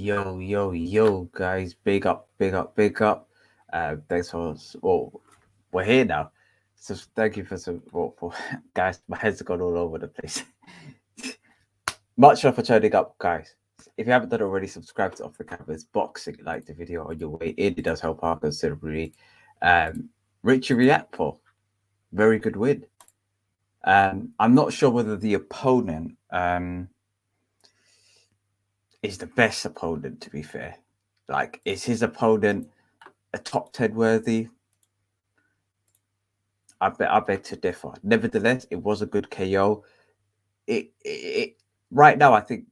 Yo, guys! Big up, big up, big up! Thanks for we're here now. So thank you for guys. My head's gone all over the place. Much love for turning up, guys. If you haven't done already, subscribe to Off the Canvas Boxing. Like the video on your way in. It does help out considerably. Richie Riakpo, very good win. I'm not sure whether the opponent is the best opponent. To be fair, like is his opponent a top 10 worthy? I beg to differ. Nevertheless, it was a good KO. It right now, I think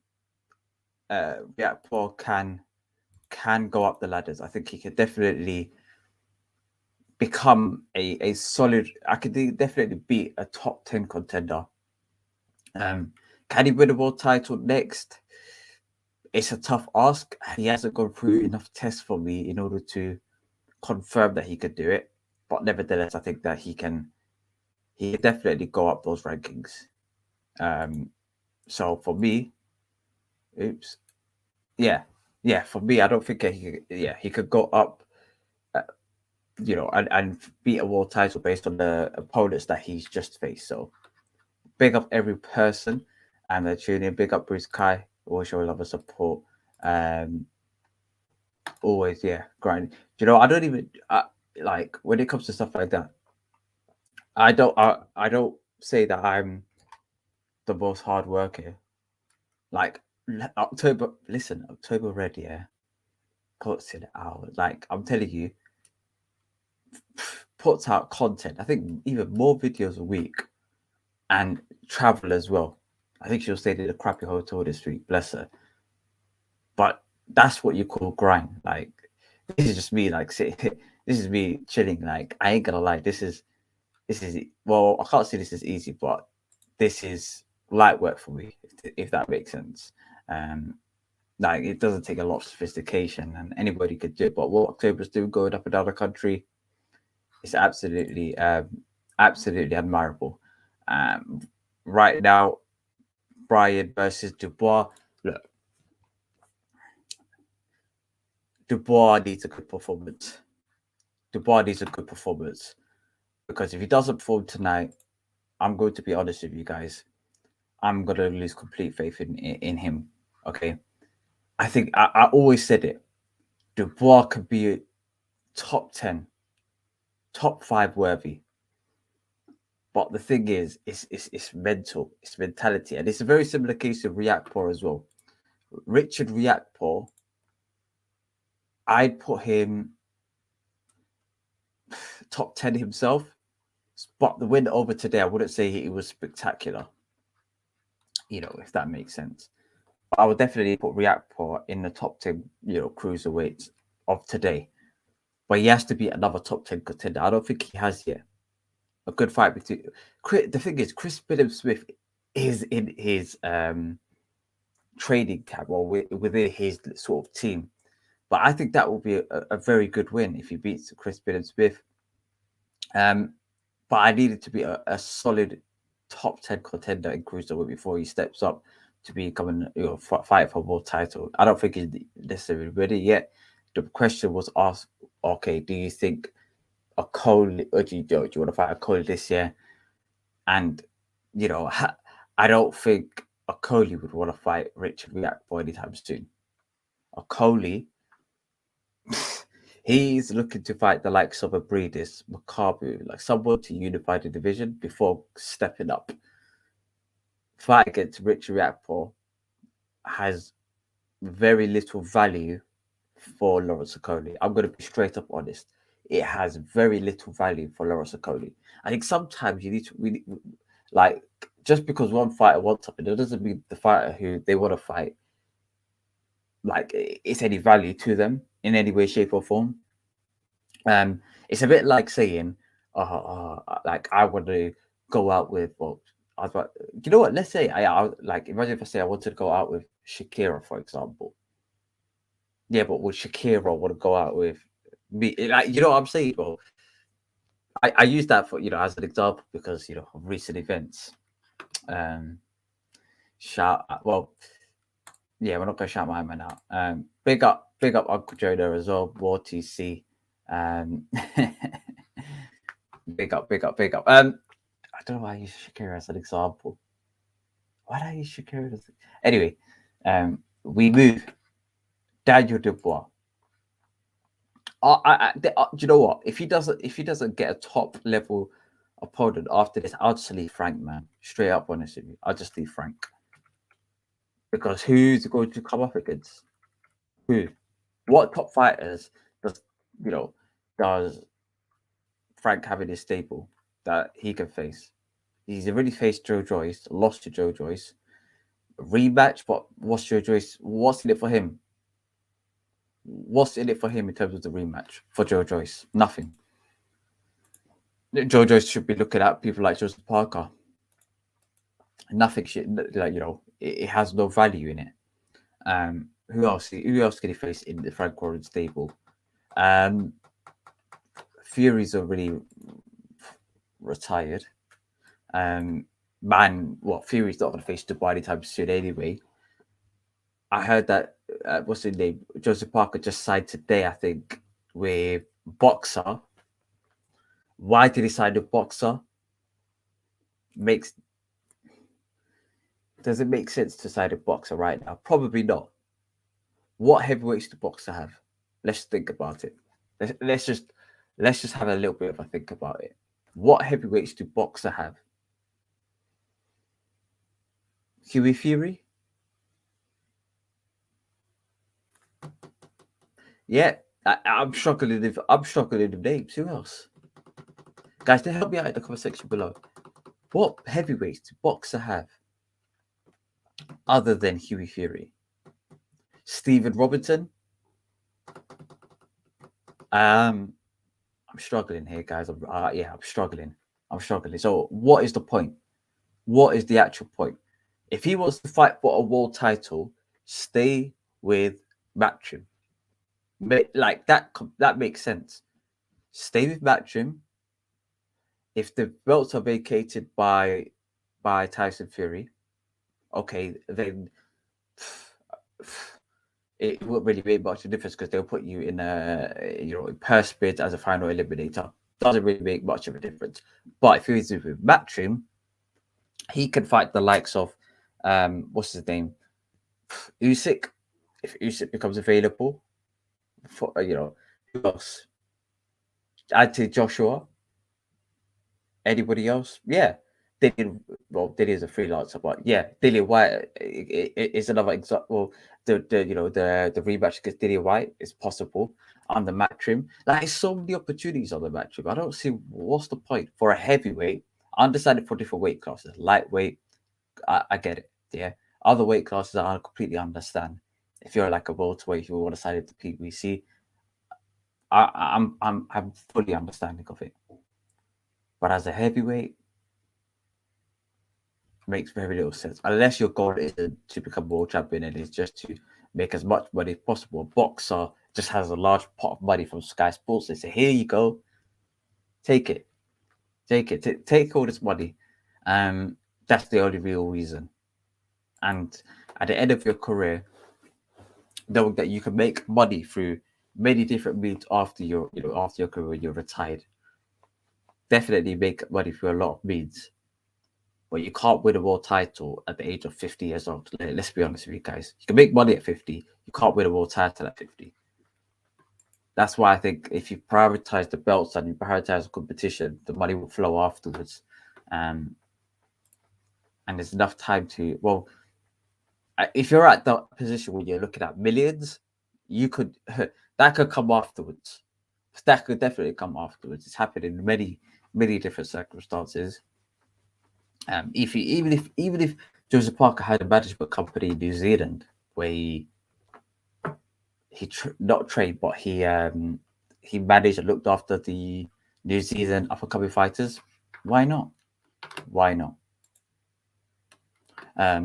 Gakpo can go up the ladders. I think he could definitely become a solid. I could definitely be a top 10 contender. Can he win a world title next? It's a tough ask. He hasn't gone through enough tests for me in order to confirm that he could do it. But nevertheless, I think that he can definitely go up those rankings. So for me, for me, I don't think he could go up, and beat a world title based on the opponents that he's just faced. So big up every person and the tuning. Big up Bruce Kai. Always show love and support. Always, grind. I don't even like when it comes to stuff like that. I don't say that I'm the most hard worker. Like October Red, puts in hours. Like I'm telling you, puts out content. I think even more videos a week, and travel as well. I think she'll stay in a crappy hotel this week, bless her. But that's what you call grind. Like this is just me, like this is me chilling. Like I ain't gonna lie, this is well, I can't say this is easy, but this is light work for me, if that makes sense. Like it doesn't take a lot of sophistication, and anybody could do it. But what October's doing, going up and down the country, is absolutely admirable. Right now, Bryan versus Dubois. Look, Dubois needs a good performance. Because if he doesn't perform tonight, I'm going to be honest with you guys. I'm gonna lose complete faith in him. Okay, I think I always said it. Dubois could be top 10, top 5 worthy. But the thing is, it's mental, it's mentality, and it's a very similar case of Riakpo as well. Richard Riakpo, I'd put him top 10 himself, but the win over today, I wouldn't say it was spectacular. If that makes sense. But I would definitely put Riakpo in the top 10, cruiserweights of today. But he has to be another top 10 contender. I don't think he has yet. A good fight between. The thing is, Chris Billam-Smith is in his training camp or within his sort of team. But I think that will be a very good win if he beats Chris Billam-Smith. But I needed to be a solid top 10 contender in cruiserweight before he steps up to becoming fight for world title. I don't think he's necessarily ready yet. The question was asked, okay, do you think a Cole, or do you want to fight a Cole this year? And I don't think a Coley would want to fight Richard Riakpo anytime soon. A Coley, he's looking to fight the likes of a Breedis, Makabu, like someone to unify the division before stepping up. Fight against Richard Riakpo has very little value for Lawrence Okoli. I'm going to be straight up honest. It has very little value for Lawrence Okoli. I think sometimes you need to like, just because one fighter wants something, that doesn't mean the fighter who they want to fight, like, it's any value to them in any way, shape, or form. It's a bit like saying, like I want to go out with, well, you know what? Let's say I like, imagine if I say I wanted to go out with Shakira, for example. Yeah, but would Shakira want to go out with me? Like, you know what I'm saying? Well, I use that for as an example because of recent events. Well, Yeah, we're not gonna shout my man out. Big up Uncle Joe there as well. War TC. Big up. I don't know why I use Shakira as an example. Why did I use Shakira as anyway? We move Daniel Dubois. Do you know what? If he doesn't get a top level opponent after this, I'll just leave Frank, man. Straight up, honest with you, I'll just leave Frank because who's going to come up against who? What top fighters does does Frank have in his stable that he can face? He's already faced Joe Joyce, lost to Joe Joyce. Rematch, but what's Joe Joyce? What's in it for him? What's in it for him in terms of the rematch for Joe Joyce? Nothing. Joe Joyce should be looking at people like Joseph Parker. Nothing should, like, it has no value in it. Who else can he face in the Frank Warren stable? Fury's already retired. Fury's not going to face Dubois anytime soon anyway. I heard that what's his name? Joseph Parker just signed today, I think, with Boxer. Why did he sign with Boxer? Does it make sense to sign a Boxer right now? Probably not. What heavyweights do Boxer have? Let's think about it. Let's just have a little bit of a think about it. What heavyweights do Boxer have? Huey Fury? Yeah, I'm struggling with names. Who else? Guys, to help me out in the comment section below. What heavyweights do Boxer have other than Huey Fury? Stephen Robinson? I'm struggling here, guys. I'm struggling. So what is the point? What is the actual point? If he wants to fight for a world title, stay with Matchroom. Like that makes sense. Stay with Matchroom. If the belts are vacated by Tyson Fury, okay, then it won't really make much of a difference because they'll put you in a purse bid as a final eliminator. Doesn't really make much of a difference. But if he's with Matchroom, he can fight the likes of what's his name, Usyk. If Usyk becomes available, for who else? Add to Joshua. Anybody else? Yeah, Dillian is a freelancer, but yeah, Dillian White is another example. The rematch against Dillian White is possible on the Matchroom. Like, so many opportunities on the Matchroom. I don't see what's the point for a heavyweight. I understand it for different weight classes. Lightweight, I get it. Yeah, other weight classes I completely understand. If you're like a welterweight, if you want to sign it to PBC, I'm fully understanding of it. But as a heavyweight, makes very little sense unless your goal is to become world champion and is just to make as much money as possible. A boxer just has a large pot of money from Sky Sports. They say, "Here you go, take it, take all this money." That's the only real reason. And at the end of your career, knowing that you can make money through many different means after your career, you're retired. Definitely make money through a lot of means. But you can't win a world title at the age of 50 years old. Let's be honest with you guys. You can make money at 50. You can't win a world title at 50. That's why I think if you prioritize the belts and you prioritize the competition, the money will flow afterwards. And there's enough time to, if you're at that position where you're looking at millions, that could come afterwards. That could definitely come afterwards. It's happened in many, many different circumstances. Even if Joseph Parker had a management company in New Zealand where he not trained, but he managed and looked after the New Zealand up and coming fighters, why not? I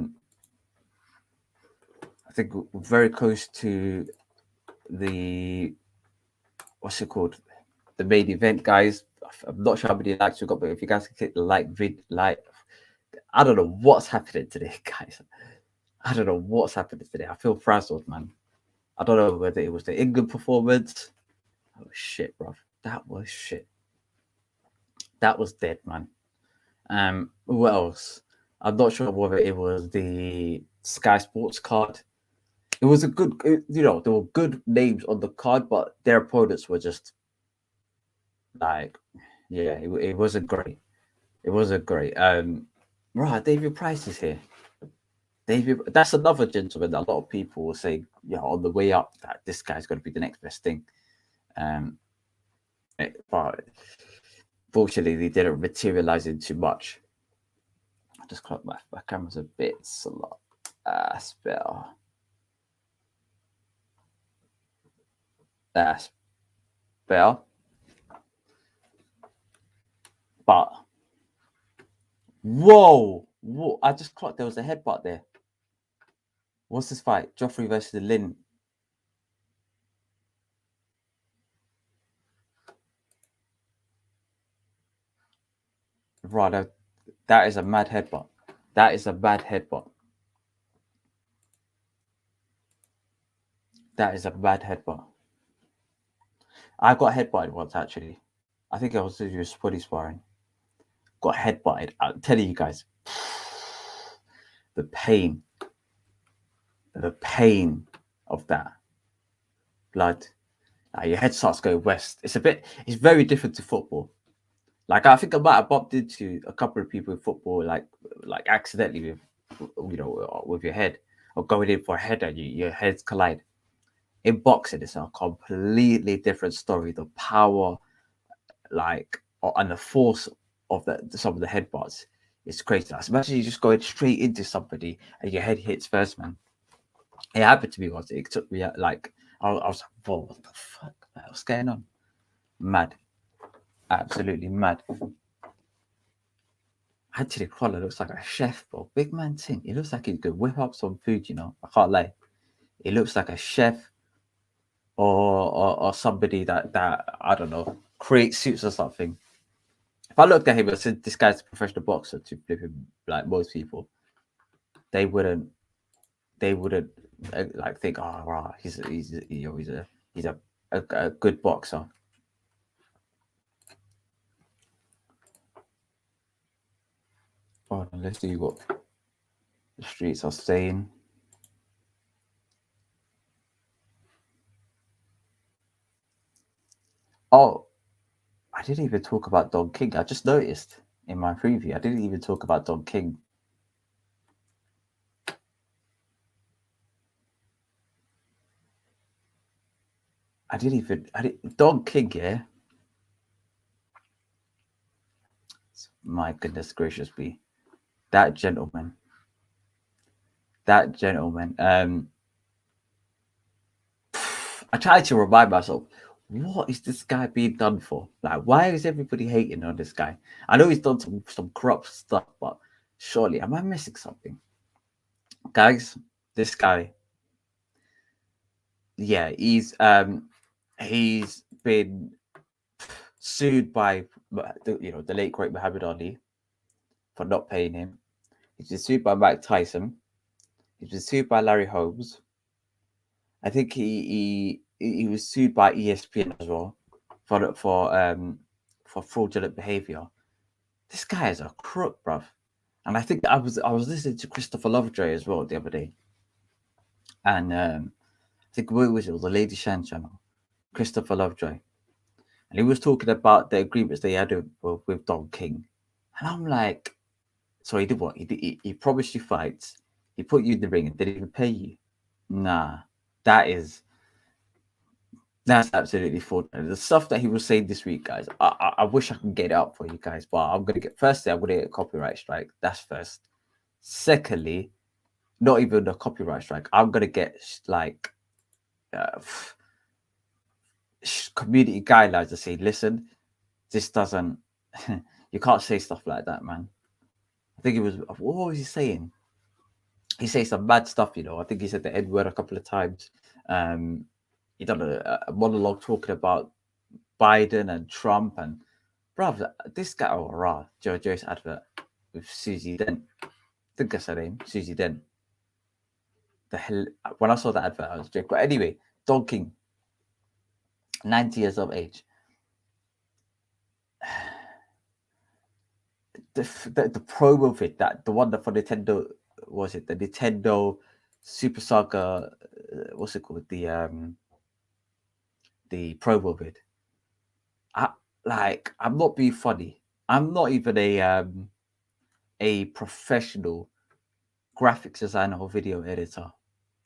think we're very close to the what's it called? The main event, guys. I'm not sure how many likes we got, but if you guys can click the like, I don't know what's happening today, guys. I don't know what's happening today. I feel frazzled, man. I don't know whether it was the England performance. Oh shit, bro. That was shit. That was dead, man. What else? I'm not sure whether it was the Sky Sports card. It was a good, there were good names on the card, but their opponents were just like, yeah, it wasn't great. It wasn't great. Right, David Price is here. David, that's another gentleman that a lot of people will say, on the way up, that this guy's going to be the next best thing. But fortunately, they didn't materialize into much. I just clocked my camera's a bit slow. Spell. Spell. But whoa! I just clocked there was a headbutt there. What's this fight? Joffrey versus Lynn. Right, that is a mad headbutt. That is a bad headbutt. That is a bad headbutt. I got headbutted once, actually. I think I was just body sparring. Got headbutted. I'm telling you guys, the pain of that blood. Your head starts going west. It's very different to football. Like, I think I might have bumped into a couple of people in football, like accidentally with your head, or going in for a header, your heads collide. In boxing, it's a completely different story. The power, and the force of some of the headbutts is crazy. Imagine you just going straight into somebody and your head hits first, man. It happened to me once. It took me I was like, whoa, what the fuck? What's going on? Mad. Absolutely mad. Actually, Collar looks like a chef, bro. Big man thing. He looks like he could whip up some food, I can't lie. He looks like a chef or somebody that I don't know, creates suits or something. If I looked at him and said this guy's a professional boxer, to flip him like most people, they wouldn't like think, oh, right, he's a good boxer. Oh, let's see what the streets are saying. Oh, I didn't even talk about Don King. I just noticed in my preview, I didn't even talk about Don King. Don King, yeah. My goodness gracious me. That gentleman. I tried to remind myself, what is this guy being done for? Like, why is everybody hating on this guy? I know he's done some corrupt stuff, but surely, am I missing something? Guys, this guy, yeah, he's been sued by the late great Muhammad Ali for not paying him. He's been sued by Mike Tyson. He's been sued by Larry Holmes. I think he was sued by ESPN as well for fraudulent behavior. This guy is a crook, bruv. And I think I was listening to Christopher Lovejoy as well the other day, and I think it was the Lady Shan channel, Christopher Lovejoy, and he was talking about the agreements they had with Don King, and I'm like, so he did what? He promised you fights, he put you in the ring, and didn't even pay you. Nah, that's absolutely fraudulent. The stuff that he was saying this week, guys, I wish I could get it up for you guys, but I'm gonna get a copyright strike. That's first. Secondly, not even a copyright strike. I'm gonna get community guidelines to say, listen, this doesn't. You can't say stuff like that, man. I think it was. What was he saying? He says some bad stuff, I think he said the N word a couple of times. He done a monologue talking about Biden and Trump and, bruv, this guy, JoJo's advert with Susie Dent. I think that's her name, Susie Dent. the hell? When I saw that advert, I was joking. But anyway, Don King, 90 years of age. The promo of it, that the one that for Nintendo, was it the Nintendo Super Saga? What's it called? The promo of it. I'm not being funny. I'm not even a professional graphics designer or video editor.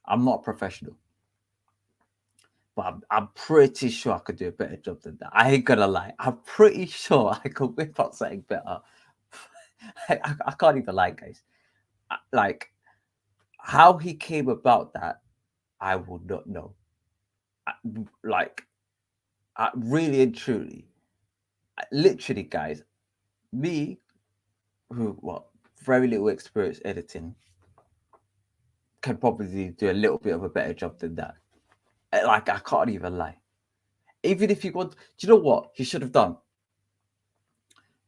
I'm not a professional, but I'm pretty sure I could do a better job than that. I ain't gonna lie. I'm pretty sure I could whip up something better. I can't even lie, guys. Like, how he came about that, I would not know. Like, really and truly, literally, guys, me, who, very little experience editing, can probably do a little bit of a better job than that. Like, I can't even lie. Even if you want, do you know what he should have done?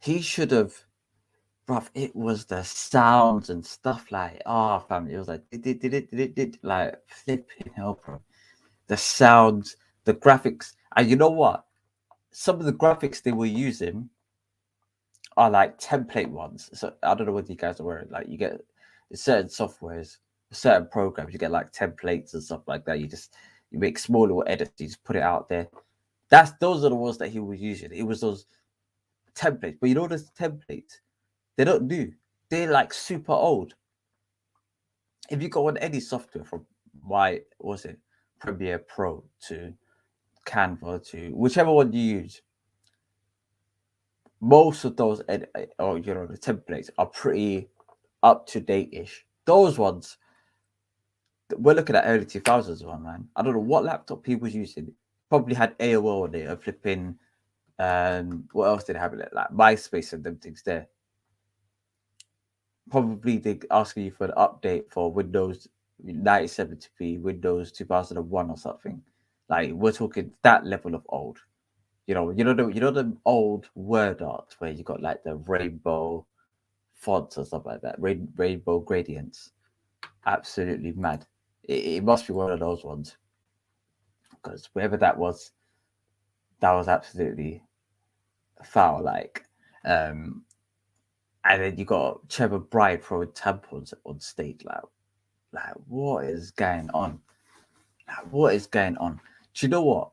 He should have, bruv, it was the sounds and stuff like, fam, it was like, like, flipping hell, bro. The sounds, the graphics, and you know what? Some of the graphics they were using are like template ones. So I don't know whether you guys are aware. Like, you get certain softwares, certain programs, you get like templates and stuff like that. You make small little edits, you just put it out there. Those are the ones that he was using. It was those templates, but you know those templates, they don't do. They're like super old. If you go on any software from Premiere Pro to Canva to whichever one you use, most of those the templates are pretty up to date ish. Those ones, we're looking at early 2000s one, man. I don't know what laptop he was using. Probably had AOL on it, or flipping. What else did it have? Like MySpace and them things there. Probably they asking you for an update for Windows 97 Windows 2001 or something. Like, we're talking that level of old. You know the old word art where you got like the rainbow fonts or stuff like that, rainbow gradients. Absolutely mad. It must be one of those ones, because wherever that was absolutely foul. Like, and then you got Trevor Bryan throwing tampons on stage. Like, what is going on? Like, what is going on? Do you know what?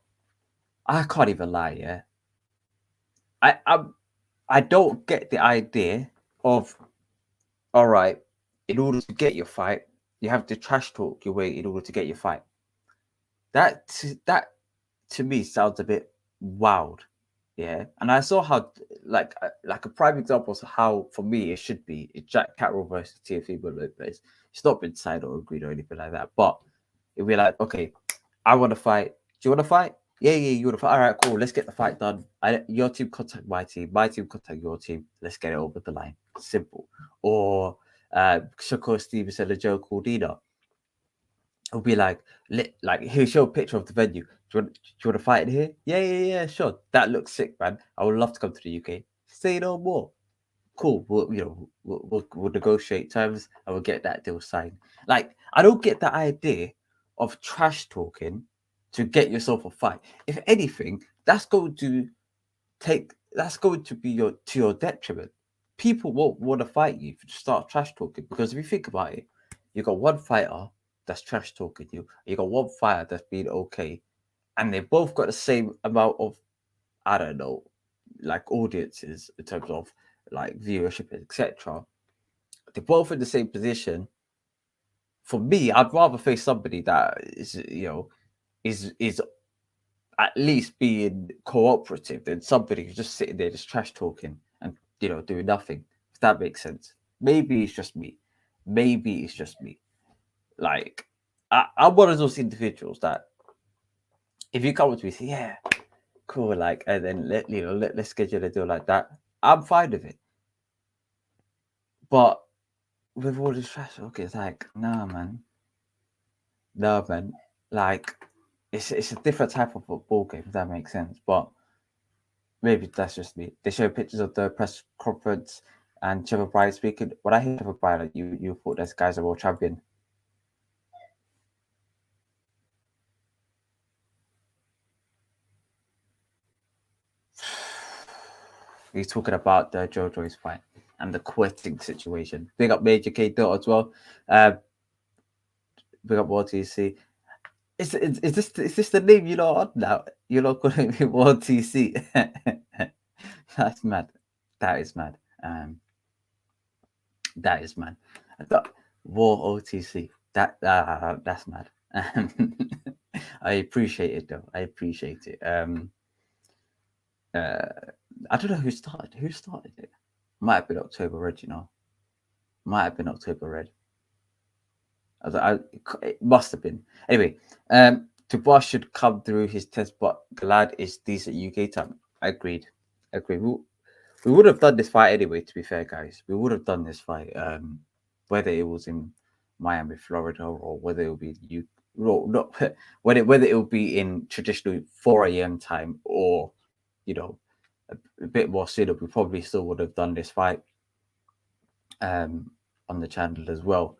I can't even lie. Yeah, I don't get the idea of, all right, in order to get your fight, you have to trash talk your way in order to get your fight. That to me sounds a bit wild. Yeah, and I saw how, like a prime example of how, for me, it should be. It's Jack Carroll versus Teofimo Lopez. It's not been signed or agreed or anything like that, but it'd be like, okay, I want to fight. Do you want to fight? Yeah, you want to fight. All right, cool. Let's get the fight done. Your team contact my team contact your team. Let's get it over the line. Simple. Or Shakur Stevenson and Joe Cordina will be like, he'll show a picture of the venue. Do you want to fight in here? Yeah, sure. That looks sick, man. I would love to come to the UK. Say no more. Cool. We'll negotiate terms and we'll get that deal signed. Like, I don't get the idea of trash talking to get yourself a fight. If anything, that's going to be to your detriment. People won't want to fight you if you start trash talking, because if you think about it, you got one fighter that's trash talking you got one fighter that's being okay, and they both got the same amount of, I don't know, like, audiences in terms of like viewership, etc. They're both in the same position. For me, I'd rather face somebody that is at least being cooperative than somebody who's just sitting there just trash talking and doing nothing. If that makes sense. Maybe it's just me. Like, I'm one of those individuals that, if you come up to me and say, yeah, cool, like, and then let's schedule a deal like that, I'm fine with it. But with all this trash talk, it's like, nah, man. Like, it's a different type of football game, if that makes sense. But maybe that's just me. They show pictures of the press conference and Trevor Bryan speaking. When I hear Trevor Bryan, you thought this guy's a world champion. He's talking about the JoJo's fight and the quitting situation. Big up Major K Dot as well. Big up WTC. Is this the name you're not on now? You're not calling me WTC. That's mad. That is mad. That is mad. War OTC. That's mad. I appreciate it though. I appreciate it. I don't know who started. Who started it? Might have been October Red. Might have been October Red. It must have been. Anyway, Dubois should come through his test, but Glad is decent UK time. Agreed. We would have done this fight anyway, to be fair, guys. We would have done this fight, whether it was in Miami, Florida, or whether it would be whether it would be in traditional 4 a.m. time, or a bit more sooner. We probably still would have done this fight on the channel as well.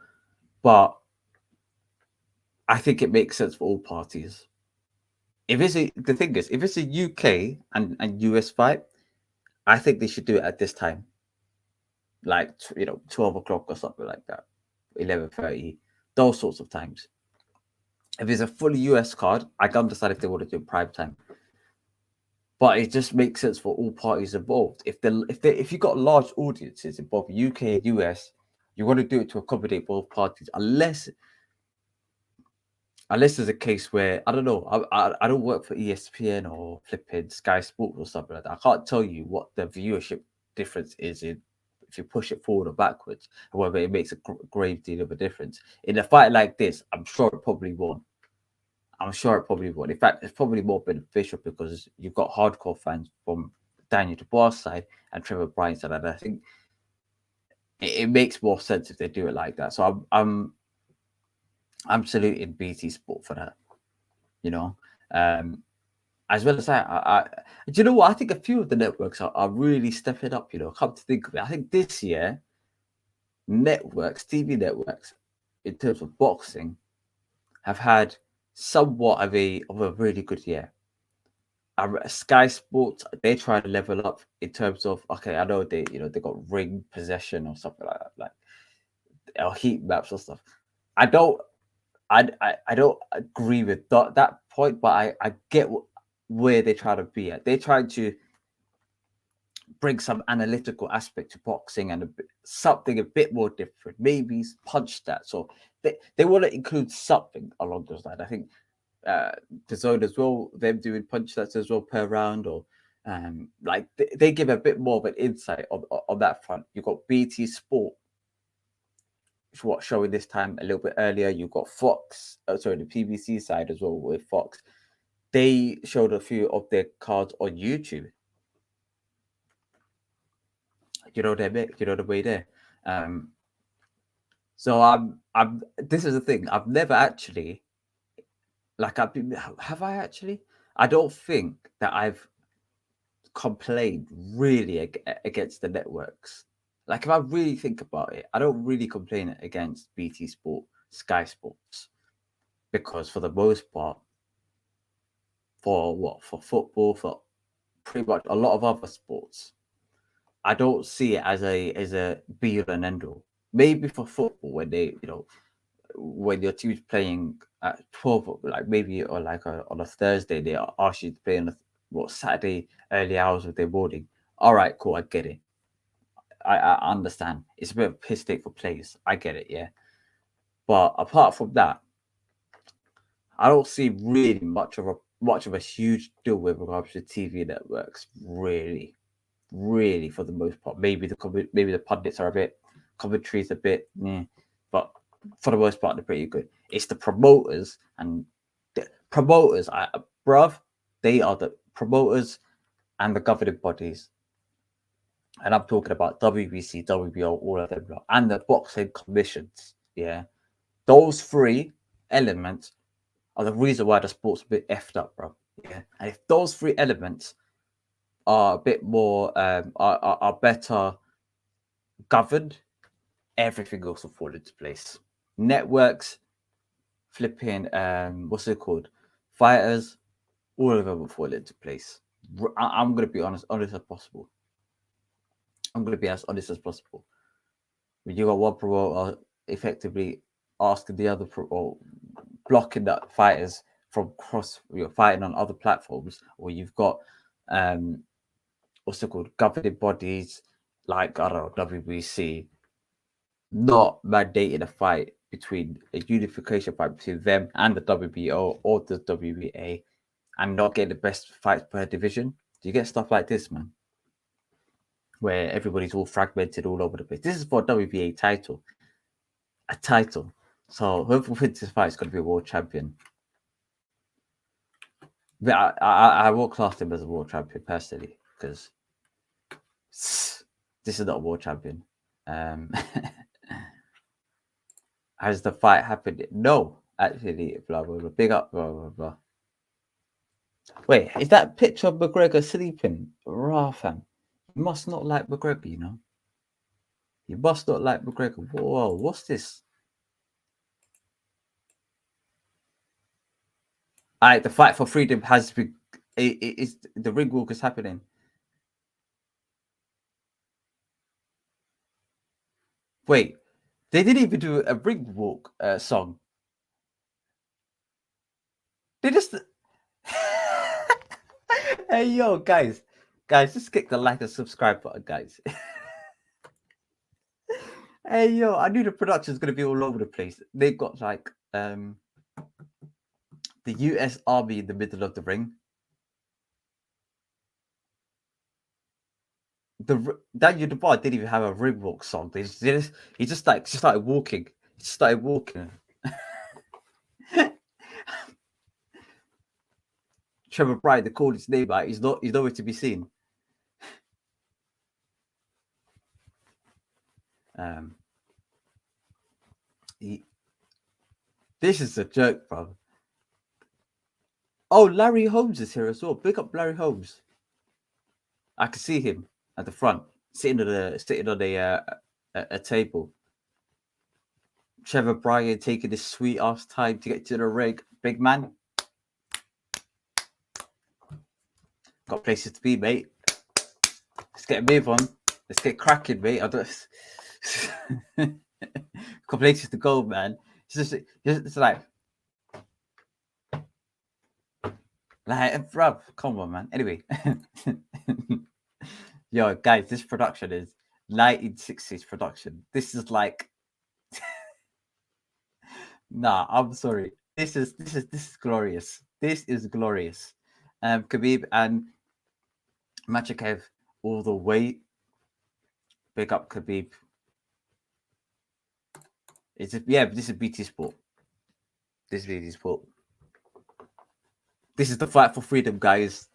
But I think it makes sense for all parties. The thing is, if it's a UK and US fight, I think they should do it at this time, like 12 o'clock or something like that, 11:30, those sorts of times. If it's a fully US card, I can understand if they want to do prime time, but it just makes sense for all parties involved. If you got large audiences in both UK and US, you want to do it to accommodate both parties, unless there's a case where I don't know. I don't work for ESPN or flipping Sky Sports or something like that. I can't tell you what the viewership difference is if you push it forward or backwards. However, it makes a grave deal of a difference. In a fight like this, I'm sure it probably won't. In fact, it's probably more beneficial because you've got hardcore fans from Daniel Dubois' side and Trevor Bryan's side, and I think it makes more sense if they do it like that. So I'm saluting BT Sport for that, as well as I do you know what? I think a few of the networks are really stepping up, come to think of it. I think this year, TV networks, in terms of boxing, have had somewhat of a really good year. Sky Sports, they try to level up in terms of, okay, I know they got ring possession or something like that, like or heat maps or stuff. I don't agree with that point, but I get where they try to be at. They try to bring some analytical aspect to boxing and something a bit more different. Maybe punch that. So they want to include something along those lines. I think the zone as well, them doing punch stats as well per round, or like they give a bit more of an insight on that front. You've got BT Sport, showing this time a little bit earlier. You've got Fox, the PBC side as well with Fox. They showed a few of their cards on YouTube. The way there. So I'm. This is the thing. I've never actually, have I actually? I don't think that I've complained really against the networks. Like, if I really think about it, I don't really complain against BT Sport, Sky Sports, because for the most part, for football, for pretty much a lot of other sports, I don't see it as a be all and end all. Maybe for football, when when your team's playing at 12, like maybe or like on a Thursday, they ask you to play on Saturday early hours of their morning. All right, cool, I get it. I understand. It's a bit of a piss take for players. I get it, yeah. But apart from that, I don't see really much of a huge deal with regards to TV networks. Really, for the most part. Maybe the pundits are a bit, commentary's a bit, but for the most part, they're pretty good. It's the promoters, and the promoters, they are the promoters and the governing bodies. And I'm talking about WBC, WBO, all of them, and the boxing commissions. Yeah, those three elements are the reason why the sport's a bit effed up, bro. Yeah, and if those three elements are a bit more, are better governed, everything else will fall into place. Networks, flipping, what's it called? Fighters, all of them will fall into place. I'm going to be honest as possible. I'm going to be as honest as possible. When you got one promoter effectively asking the other or blocking the fighters from fighting on other platforms, or you've got what's it called, governing bodies like, I don't know, WBC not mandating a fight between a unification fight between them and the WBO or the WBA, and not getting the best fights per division. You get stuff like this, man, where everybody's all fragmented all over the place. This is for a WBA title, a title. So whoever wins this fight is going to be a world champion. But I will class him as a world champion personally, because this is not a world champion. Has the fight happened? No, actually, blah blah blah. Big up, blah blah blah. Wait, is that picture of McGregor sleeping? Raw, fam. You must not like McGregor, you know. You must not like McGregor. Whoa, what's this? Alright, the fight for freedom has been. It's the ring walk is happening. Wait, they didn't even do a ring walk song. They just. Hey yo, guys, just click the like and subscribe button, guys. Hey yo, I knew the production's gonna be all over the place. They've got like the US Army in the middle of the ring. Daniel Dubois didn't even have a ring walk song. He just started walking. He started walking. Trevor Bryan, they called his name out. He's nowhere to be seen. This is a joke, bro. Oh, Larry Holmes is here as well. Big up Larry Holmes. I can see him at the front, sitting on a table. Trevor Bryan taking his sweet ass time to get to the ring. Big man. Got places to be, mate. Let's get a move on. Let's get cracking, mate. Got places to go, man. It's like, bruv, come on, man. Anyway, yo, guys, this production is 1960s production. This is like, nah, I'm sorry. This is glorious. This is glorious. Khabib and Machakev all the way. Big up Khabib. This is BT Sport. This is BT Sport. This is the fight for freedom, guys.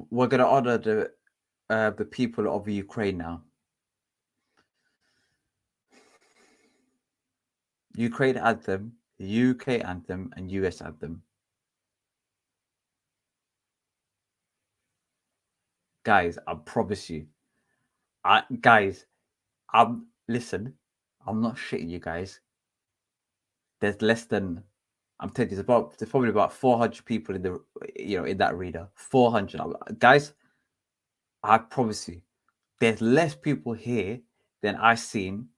We're gonna honor the people of Ukraine now. Ukraine anthem, UK anthem, and US anthem. Guys, I promise you. Listen, I'm not shitting you guys. There's less than, I'm telling you, there's probably about 400 people in in that arena. 400. Guys, I promise you, there's less people here than I've seen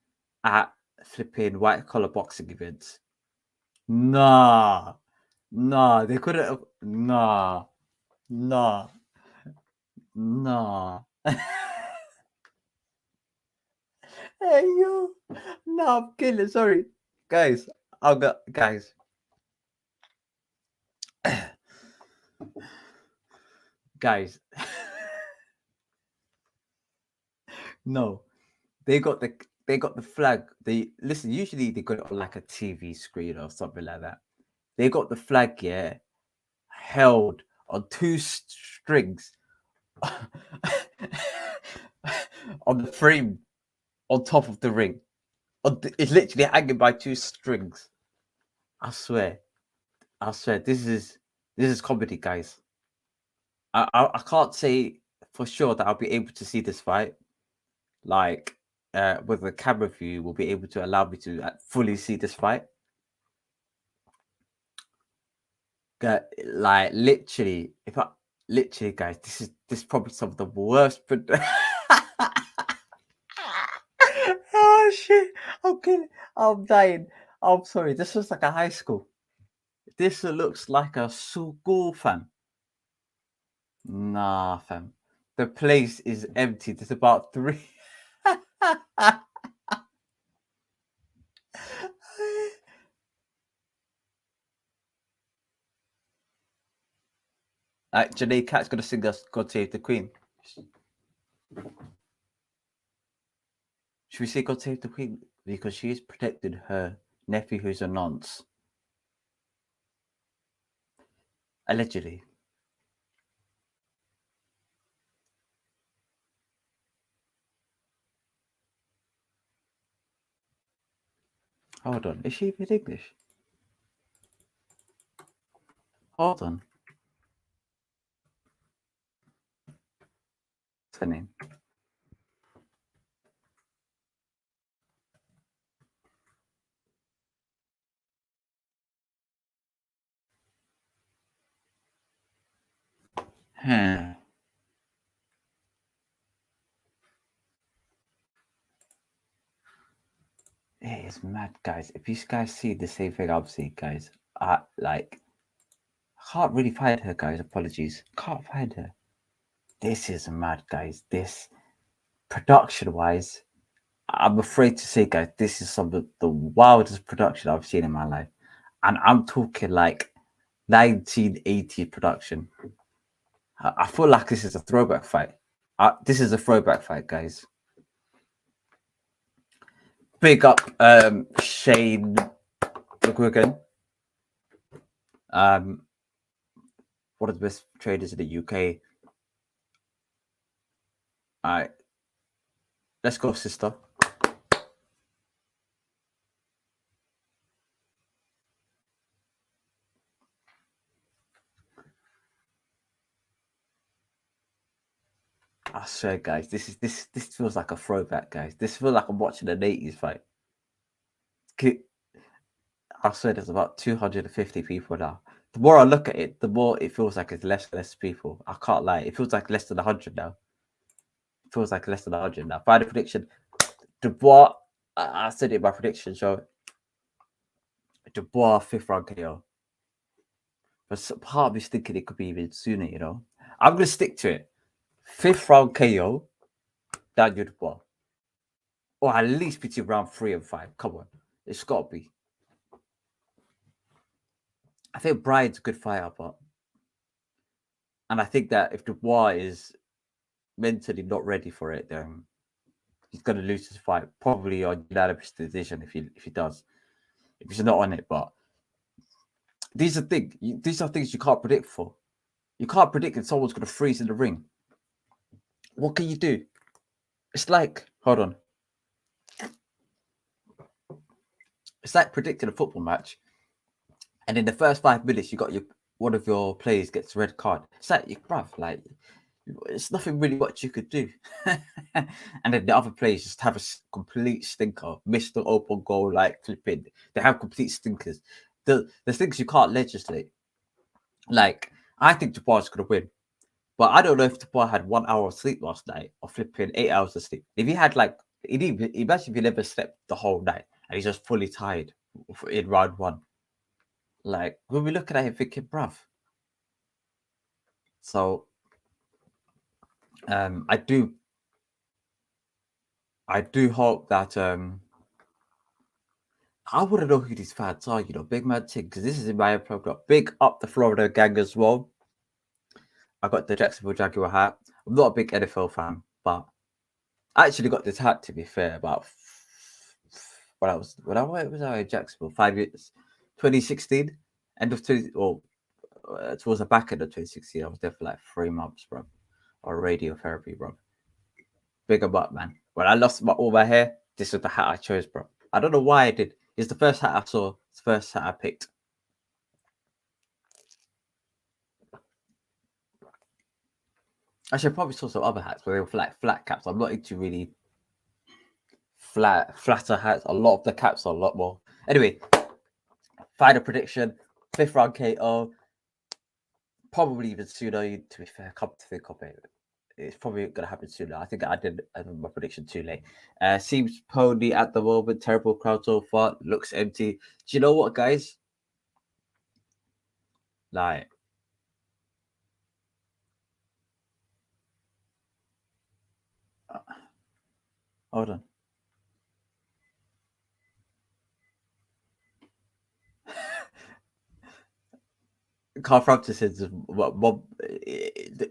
at flipping white collar boxing events. Nah, they couldn't have, nah. Hey yo, no, I'm kidding. Sorry, guys. Guys. Guys, no, they got the flag. Usually they got it on like a TV screen or something like that. They got the flag, yeah, held on two strings on the frame on top of the ring. It's literally hanging by two strings. I swear, this is comedy, guys. I can't say for sure that I'll be able to see this fight. Like, with the camera view, will be able to allow me to fully see this fight. Like literally, guys, this is probably some of the worst. Oh shit! I'm kidding. I'm dying. I'm sorry. This looks like a high school. This looks like a school, fam. Nah, fam. The place is empty. There's about 3. Janae Cat's gonna sing us "God Save the Queen." Should we say "God Save the Queen" because she is protecting her nephew, who's a nonce, allegedly. Hold on, is she even English? Hold on. What's her name? Huh. It is mad, guys. If you guys see the same thing I'm seeing, guys, I can't really find her, guys. Apologies. Can't find her. This is mad, guys. This production wise, I'm afraid to say, guys, this is some of the wildest production I've seen in my life. And I'm talking like 1980 production. I feel like this is a throwback fight. This is a throwback fight, guys. Big up Shane McGuigan. One of the best traders in the UK. All right. Let's go, sister. I swear, guys, this feels like a throwback, guys. This feels like I'm watching an 80s fight. I swear there's about 250 people now. The more I look at it, the more it feels like it's less and less people. I can't lie. It feels like less than 100 now. It feels like less than 100 now. Final prediction. Dubois, I said it in my prediction show. Dubois, 5th round KO. But part of me's thinking it could be even sooner, you know. I'm going to stick to it. 5th round KO, Daniel Dubois. Or at least between round 3 and 5. Come on. It's got to be. I think Bryan's a good fighter, but. And I think that if Dubois is mentally not ready for it, then he's going to lose his fight, probably on unanimous decision if he does. If he's not on it, but these are things you can't predict for. You can't predict if someone's going to freeze in the ring. What can you do? It's like, hold on. It's like predicting a football match, and in the first 5 minutes, you got one of your players gets a red card. It's like, bruv, like it's nothing really what you could do. And then the other players just have a complete stinker, miss the open goal, like flipping. They have complete stinkers. There's things you can't legislate. Like, I think Dubois going to win. But I don't know if Dubois had 1 hour of sleep last night or flipping 8 hours of sleep. If he had imagine if he never slept the whole night and he's just fully tired in round 1. Like, we'll be looking at him thinking, bruv. So, I do hope that I want to know who these fans are, you know, big man thing, because this is in my program. Big up the Florida gang as well. I got the Jacksonville Jaguar hat. I'm not a big NFL fan, but I actually got this hat, to be fair, about when I was in Jacksonville, 5 years, 2016, end of 20, or towards the back end of 2016. I was there for like 3 months, bro, or radiotherapy, bro. Big up, man. When I lost all my hair, this was the hat I chose, bro. I don't know why I did. It's the first hat I saw. It's the first hat I picked. Actually, I probably saw some other hats where they were like flat caps. I'm not into really flatter hats. A lot of the caps are a lot more. Anyway, final prediction: 5th round KO. Probably even sooner. To be fair, come to think of it, it's probably going to happen sooner. I think I did my prediction too late. Seems pony at the moment. Terrible crowd so far. Looks empty. Do you know what, guys? Like, hold on. Carl Frampton says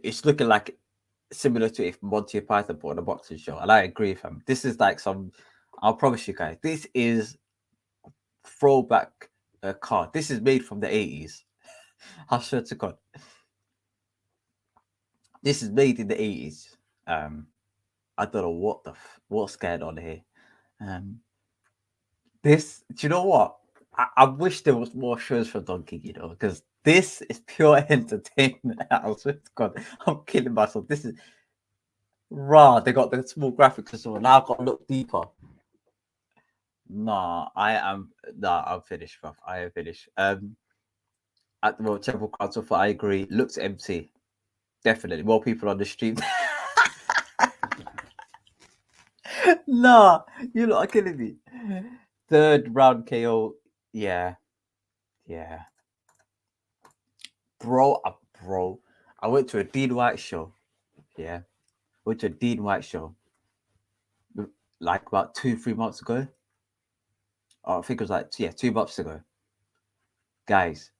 it's looking like similar to if Monty Python put on a boxing show, and I agree with him. This is like some. I'll promise you guys, this is throwback card. This is made from the 80s. I swear to God, this is made in the 80s. I don't know what's going on here. Um, this, do you know what? I wish there was more shows for Donkey, because this is pure entertainment. I swear to God, I'm killing myself. This is raw. They got the small graphics as well. Now I've got to look deeper. I'm finished, bro. I am finished. At the moment, Temple Council for I agree. Looks empty. Definitely. More people on the stream. Nah, you lot are killing me. Third round KO. Yeah. Yeah. Bro. I went to a Dean White show. Yeah. Went to a Dean White show like about 2-3 months ago. Oh, I think it was like 2 months ago. Guys,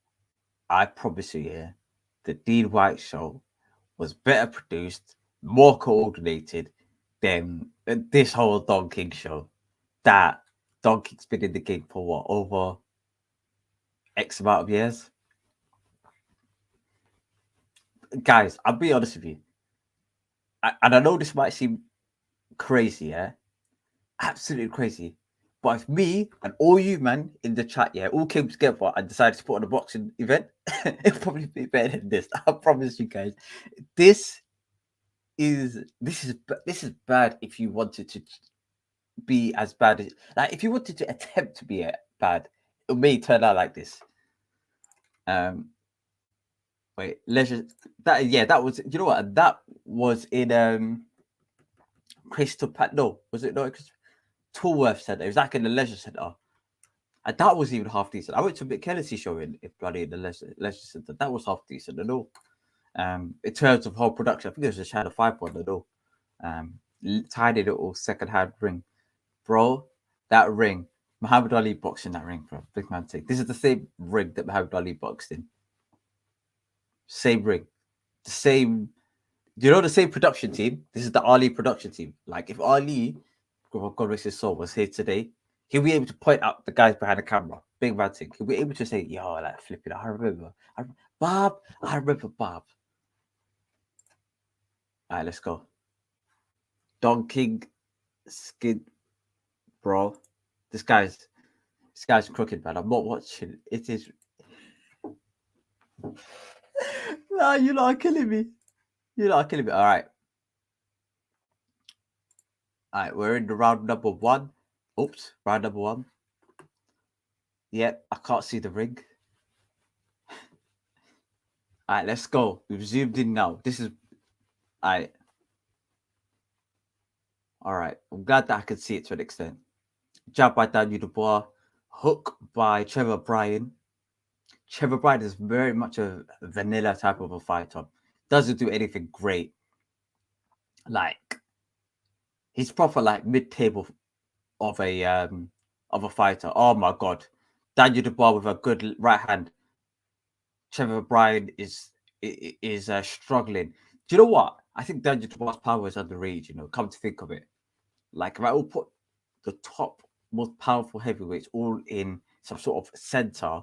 I promise you, yeah, the Dean White show was better produced, more coordinated than this whole Don King show. That Don King's been in the game for what, over X amount of years? Guys, I'll be honest with you. And I know this might seem crazy, yeah? Absolutely crazy. But if me and all you, man, in the chat, yeah, all came together and decided to put on a boxing event, it'll probably be better than this. I promise you guys. This is bad if you wanted to be as bad as, like, if you wanted to attempt to be bad, it may turn out like this. Wait, leisure, that was, you know what, that was in Crystal Pat, no, was it not Tallworth Centre? It was like in the leisure centre, and that was even half decent. I went to a Mick Hennessy show in bloody in the leisure centre. That was half decent and all. In terms of whole production, I think it was a Shadow 5 one and all. Tiny little second-hand ring, bro. That ring, Muhammad Ali boxed in that ring, bro. Big man thing. This is the same ring that Muhammad Ali boxed in. Same ring, the same. The same production team. This is the Ali production team. Like, if Ali, God rest his soul, was here today, he'll be able to point out the guys behind the camera. Big man thing. He'll be able to say, "Yo, like flipping. I remember Bob. I remember Bob." All right, let's go. Don King, Skid, bro. This guy's crooked, man. I'm not watching. It is. Nah, you lot are killing me. You lot are killing me. All right. All right, we're in the round number 1. Oops, round number 1. Yep, I can't see the ring. All right, let's go. We've zoomed in now. This is. All right. I'm glad that I can see it to an extent. Jab by Daniel Dubois. Hook by Trevor Bryan. Trevor Bryan is very much a vanilla type of a fighter. Doesn't do anything great. Like, he's proper like mid-table of a fighter. Oh my god. Daniel Dubois with a good right hand. Trevor Bryan is struggling. Do you know what? I think Daniel Dubois' power is underrated, come to think of it. Like, if I will put the top most powerful heavyweights all in some sort of center,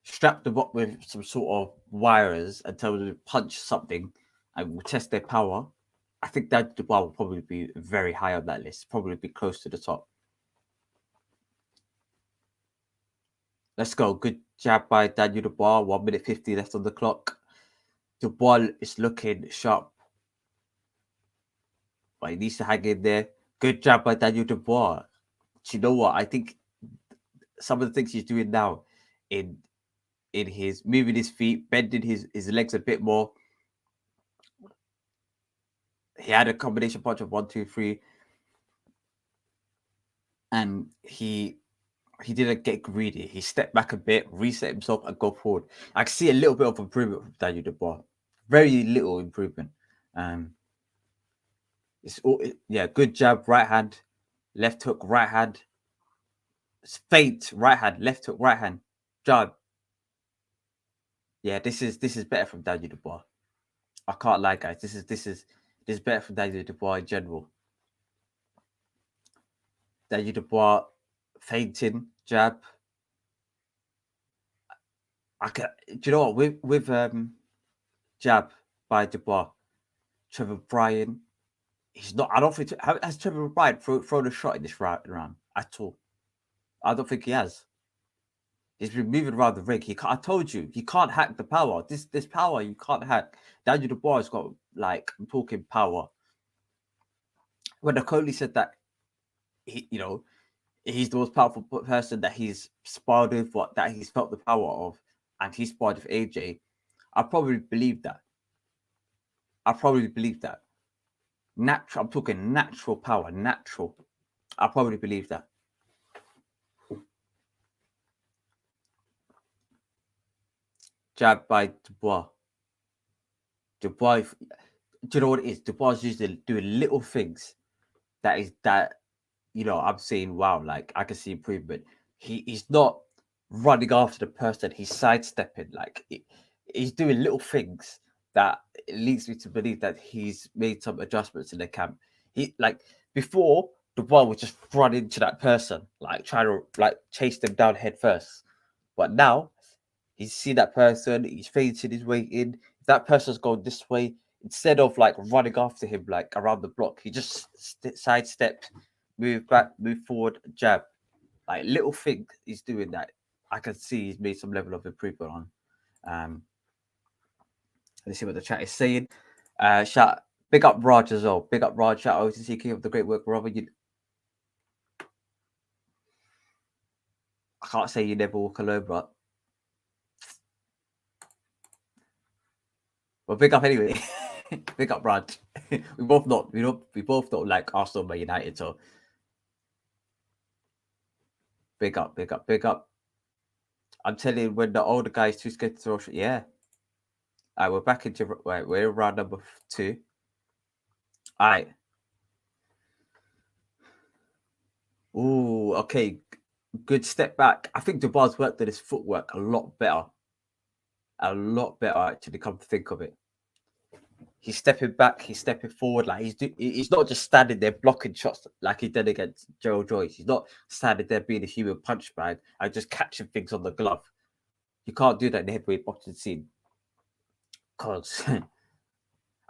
strap them up with some sort of wires and tell them to punch something and we'll test their power. I think Daniel Dubois will probably be very high on that list, probably be close to the top. Let's go. Good jab by Daniel Dubois. 1 minute 50 left on the clock. Dubois is looking sharp, but he needs to hang in there. Good jab by Daniel Dubois. Do you know what? I think some of the things he's doing now in in his moving his feet, bending his legs a bit more. He had a combination punch of 1, 2, 3, and he didn't get greedy. He stepped back a bit, reset himself, and go forward. I can see a little bit of improvement from Daniel Dubois. Very little improvement. It's all, yeah, good jab, right hand, left hook, right hand, feint, right hand, left hook, right hand, jab. Yeah, this is better from Daniel Dubois. I can't lie, guys. This is better from Daniel Dubois in general. Daniel Dubois feinting, jab. Do you know what? With jab by Dubois, Trevor Bryan, he's not. I don't think has Trevor Bryan thrown a shot in this round at all. I don't think he has. He's been moving around the ring. I told you, he can't hack the power. This power you can't hack. Daniel Dubois has got, like, I'm talking power. When Nicole said that, he's the most powerful person that he's sparred with, that he's felt the power of, and he sparred with AJ. I probably believe that. Natural. I'm talking natural power. Natural. I probably believe that. Jab by Dubois. Dubois. Do you know what it is? Dubois is usually doing little things that I'm saying, wow, like, I can see improvement. He's not running after the person. He's sidestepping. Like, he's doing little things that leads me to believe that he's made some adjustments in the camp. Before, Dubois would just run into that person, like, trying to, like, chase them down head first. But now he's seen that person, he's feinting his way in. If that person's going this way, instead of, like, running after him, like, around the block, he just sidesteps, move back, move forward, jab. Like, little thing he's doing that I can see he's made some level of improvement on. Let's see what the chat is saying. Shout, big up Raj as well. Big up Raj. Shout out to keep up the great work, brother. I can't say you never walk alone, but big up anyway. Big up Raj. we both not like Arsenal or United, so big up. I'm telling you, when the older guys too scared to throw shit, yeah. All right, we're back into we're round number 2. All right. Ooh, okay. Good step back. I think Dubois worked on his footwork a lot better. Actually, come to think of it. He's stepping back, he's stepping forward, like he's not just standing there blocking shots like he did against Gerald Joyce. He's not standing there being a human punch bag and just catching things on the glove. You can't do that in the heavyweight boxing scene. Because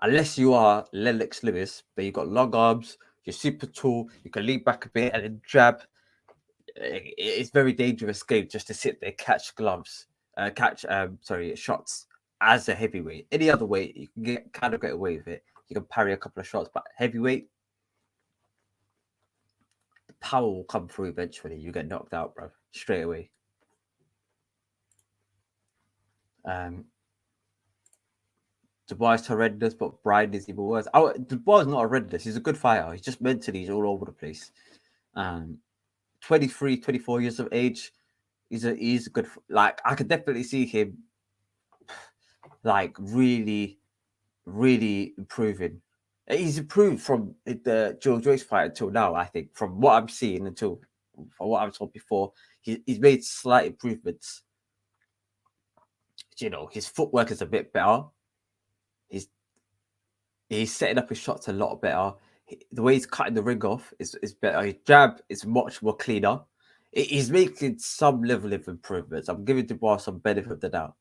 unless you are Lennox Lewis, but you've got long arms, you're super tall, you can lean back a bit and then jab. It's very dangerous game just to sit there, catch shots as a heavyweight. Any other weight, you can get away with it. You can parry a couple of shots, but heavyweight, the power will come through eventually. You get knocked out, bro, straight away. Dubois is horrendous, but Bryan is even worse. Dubois is not horrendous. He's a good fighter. He's just mentally, he's all over the place. 23, 24 years of age. He's a good, like, I could definitely see him, like, really, really improving. He's improved from the Joe Joyce fight until now, I think, from what I'm seeing from what I've told before. He's made slight improvements. His footwork is a bit better. He's setting up his shots a lot better. The way he's cutting the ring off is better. His jab is much more cleaner. He's making some level of improvements. I'm giving Dubois some benefit of the doubt.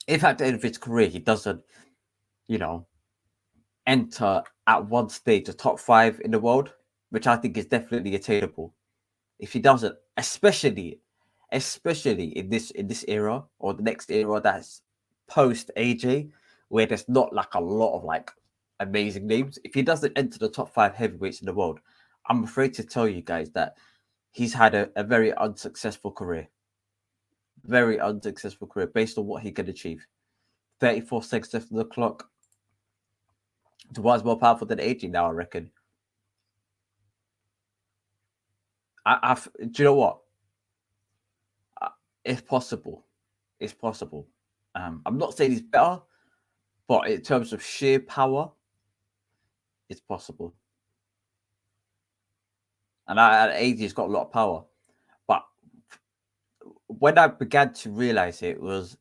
If at the end of his career he doesn't, enter at one stage the top 5 in the world, which I think is definitely attainable. If he doesn't, especially in this era or the next era that's post AJ, where there's not like a lot of like amazing names. If he doesn't enter the top 5 heavyweights in the world, I'm afraid to tell you guys that he's had a very unsuccessful career. very unsuccessful career based on what he can achieve. 34 seconds left on the clock. Dubois is more powerful than AJ now, I reckon. Do you know what? If possible, it's possible. I'm not saying he's better, but in terms of sheer power, it's possible. And AJ's got a lot of power. But when I began to realize it was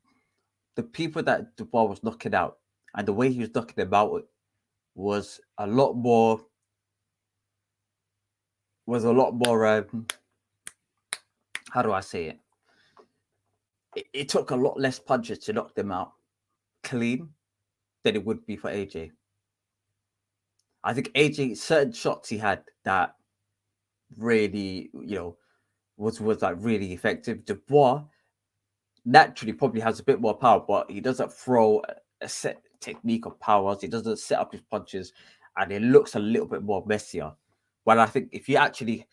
the people that Dubois was knocking out and the way he was knocking them out was a lot more. How do I say it? It took a lot less punches to knock them out clean than it would be for AJ. I think AJ, certain shots he had that really, was like really effective. Dubois naturally probably has a bit more power, but he doesn't throw a set technique of powers. He doesn't set up his punches, and it looks a little bit more messier. Well, I think if you actually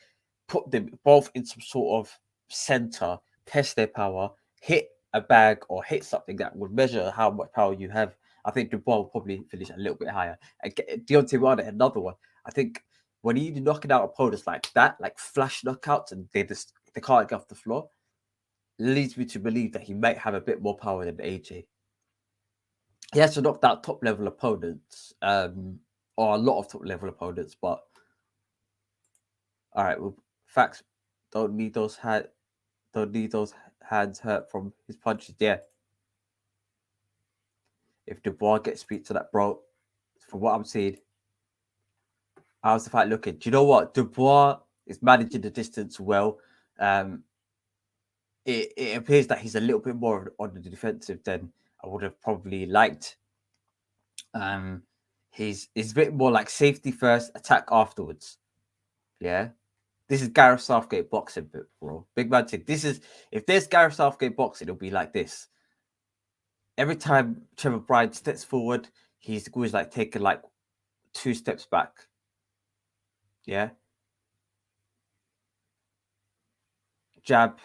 put them both in some sort of center, test their power, hit a bag or hit something that would measure how much power you have, I think Dubois will probably finish a little bit higher. And Deontay Wilder, another one. I think when you're knocking out opponents like that, like flash knockouts, and they can't get off the floor, leads me to believe that he might have a bit more power than AJ. He has to knock out top level opponents, or a lot of top level opponents. But all right, well, facts. Don't need those hands hurt from his punches. Yeah. If Dubois gets beat to that, bro, from what I'm seeing, how's the fight looking? Do you know what? Dubois is managing the distance well. It appears that he's a little bit more on the defensive than I would have probably liked. He's a bit more like safety first, attack afterwards. Yeah. This is Gareth Southgate boxing, bro. Big man said, if there's Gareth Southgate boxing, it'll be like this. Every time Trevor Bryan steps forward, he's always like taking like 2 steps back. Yeah. Jab.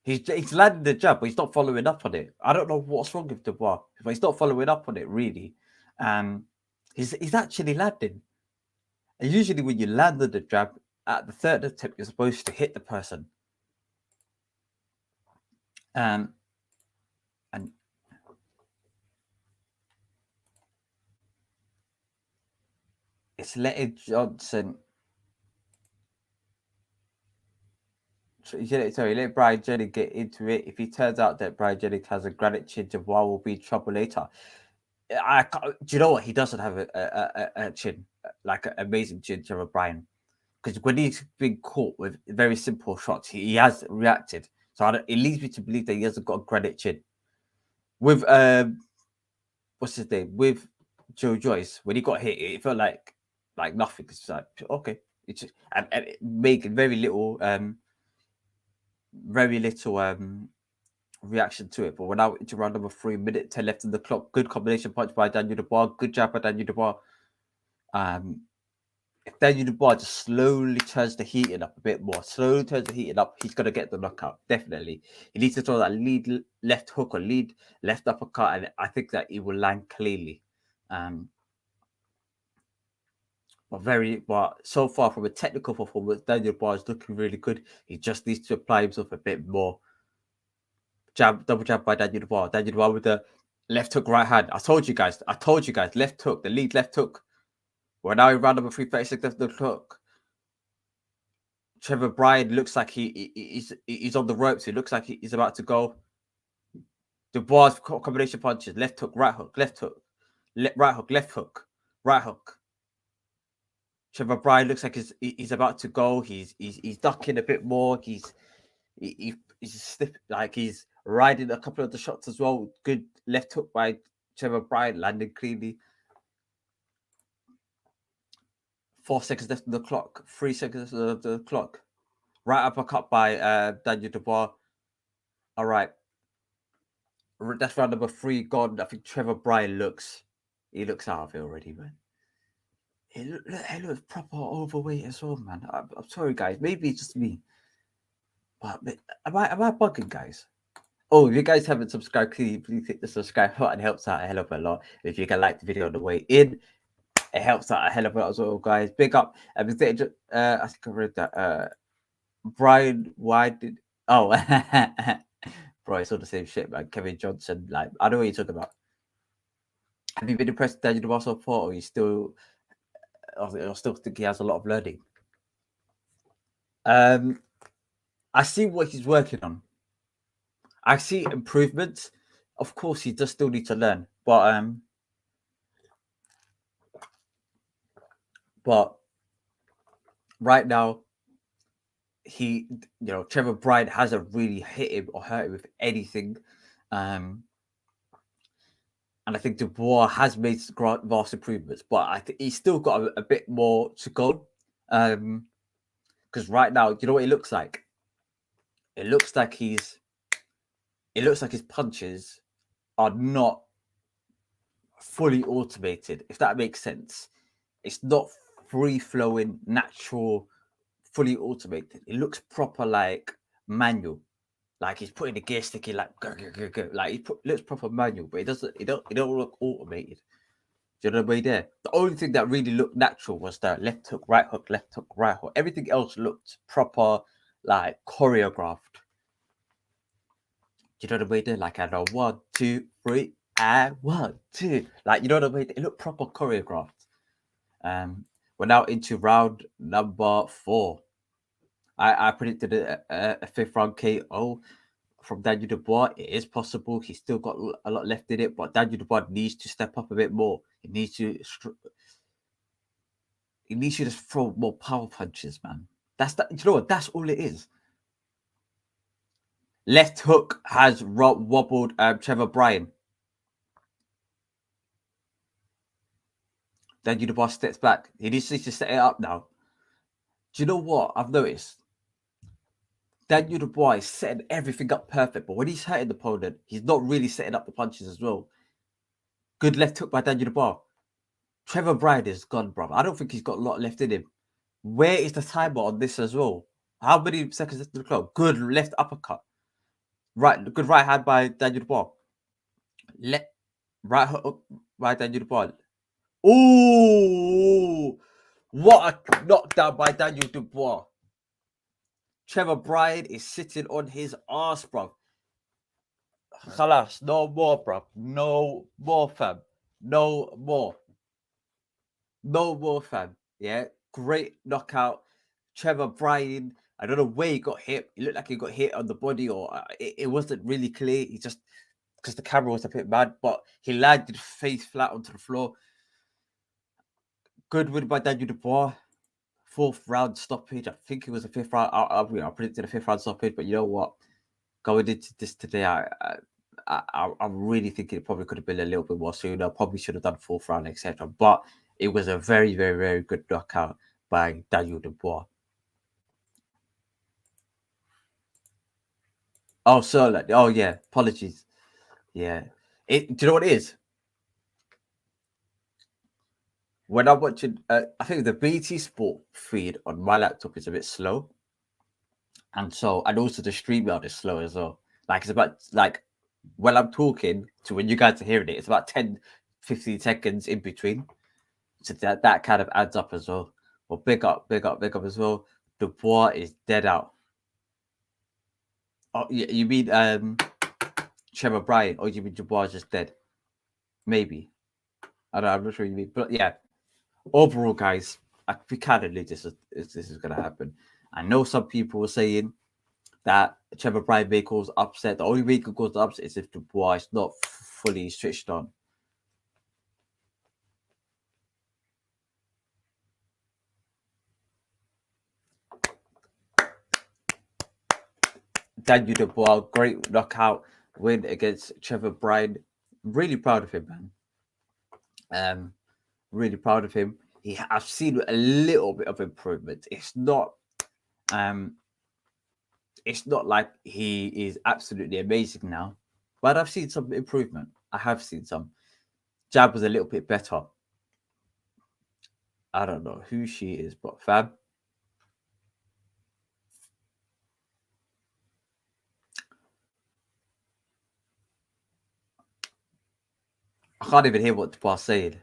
He's landing the jab, but he's not following up on it. I don't know what's wrong with Dubois, but he's not following up on it really. He's actually landing. And usually when you land the jab at the third attempt, you're supposed to hit the person. And it's letting Johnson. Sorry, let Bryan Jennings get into it. If it turns out that Bryan Jennings has a granite chin, Dubois will be in trouble later. Do you know what? He doesn't have a chin, like an amazing chin, Trevor Bryan. Because when he's been caught with very simple shots, he has reacted. So it leads me to believe that he hasn't got a granite chin. With what's his name? With Joe Joyce, when he got hit, it felt like nothing. It's like okay, it's just, and it made very little reaction to it. But we're now into round number 3, minute 10 left in the clock. Good combination punch by Daniel Dubois. Good jab by Daniel Dubois. If Daniel Dubois just slowly turns the heating up a bit more, he's going to get the knockout. Definitely. He needs to throw that lead left hook or lead left uppercut, and I think that he will land cleanly. But so far from a technical performance, Daniel Dubois is looking really good. He just needs to apply himself a bit more. Double jab by Daniel Dubois. Daniel Dubois with the left hook, right hand. I told you guys, left hook, the lead left hook. We're now in round number 3, 36 left of the clock. Trevor Bryan looks like he's on the ropes. He looks like he's about to go. Dubois combination punches, left hook, right hook, left hook, right hook, left hook, right hook. Trevor Bryan looks like he's about to go. He's ducking a bit more. He's stiff, like he's riding a couple of the shots as well. Good left hook by Trevor Bryan, landing cleanly. 4 seconds left on the clock. 3 seconds left on the clock. Right uppercut by Daniel Dubois. All right. That's round number 3 gone. I think Trevor Bryan looks out of it already, man. He looks proper overweight as well, man. I'm sorry, guys. Maybe it's just me. But am I bugging, guys? Oh, if you guys haven't subscribed, please hit the subscribe button. It helps out a hell of a lot. If you can like the video on the way in, it helps out a hell of a lot as well, guys. Big up. I think I read that. Bryan, why did? Oh, bro, it's all the same shit, man. Kevin Johnson, like, I know what you're talking about. Have you been impressed with Daniel Dubois so far, or you still, I still think he has a lot of learning? I see what he's working on. I see improvements. Of course, he does still need to learn, but right now, Trevor Bryan hasn't really hit him or hurt him with anything. And I think Dubois has made vast improvements, but I think he's still got a bit more to go. Because right now, you know what it looks like? It looks like his punches are not fully automated, if that makes sense. It's not free flowing, natural, fully automated. It looks proper like manual. Like he's putting the gear stick in, like go. Like looks proper manual, but it don't look automated. Do you know what I mean? There, the only thing that really looked natural was the left hook, right hook, left hook, right hook. Everything else looked proper, like choreographed. Do you know what I mean? There, like I know 1, 2, 3, and 1, 2. Like you know what I mean? It looked proper choreographed. We're now into round number 4. I predicted a 5th round KO from Daniel Dubois. It is possible. He's still got a lot left in it, but Daniel Dubois needs to step up a bit more. He needs to just throw more power punches, man. That's that. You know what? That's all it is. Left hook has wobbled Trevor Bryan. Daniel Dubois steps back. He needs to set it up now. Do you know what I've noticed? Daniel Dubois is setting everything up perfect, but when he's hurting the opponent, he's not really setting up the punches as well. Good left hook by Daniel Dubois. Trevor Bryan is gone, bro. I don't think he's got a lot left in him. Where is the timer on this as well? How many seconds left to the clock? Good left uppercut. Good right hand by Daniel Dubois. Right hook by Daniel Dubois. Ooh, what a knockdown by Daniel Dubois. Trevor Bryan is sitting on his ass, bro. Khalas, no more, bro. No more, fam. No more. No more, fam. Yeah, great knockout. Trevor Bryan, I don't know where he got hit. It looked like he got hit on the body, or it wasn't really clear. He just, because the camera was a bit mad, but he landed face flat onto the floor. Good win by Daniel Dubois. 4th round stoppage. I think it was a 5th round. I predicted a 5th round stoppage, but you know what? Going into this today, I'm really thinking it probably could have been a little bit more sooner. Probably should have done 4th round, etc. But it was a very, very, very good knockout by Daniel Dubois. Oh, so oh yeah, apologies. Yeah, do you know what it is? When I'm watching, I think the BT Sport feed on my laptop is a bit slow, and also the StreamYard is slow as well. Like it's about when I'm talking to when you guys are hearing it, it's about 10, 15 seconds in between. So that kind of adds up as well. Well, big up as well. Dubois is dead out. Oh, you mean Trevor Bryan, or you mean Dubois is just dead? Maybe. I don't know, I'm not sure what you mean, but yeah. Overall, guys, we kind of knew this is going to happen. I know some people were saying that Trevor Bryan may cause upset. The only way he could cause the upset is if Dubois is not fully switched on. Daniel Dubois, great knockout win against Trevor Bryan. Really proud of him, man. Really proud of him. I've seen a little bit of improvement. It's not like he is absolutely amazing now, but I've seen some improvement. I have seen some. Jab was a little bit better. I don't know who she is, but fam. I can't even hear what Dubois is saying.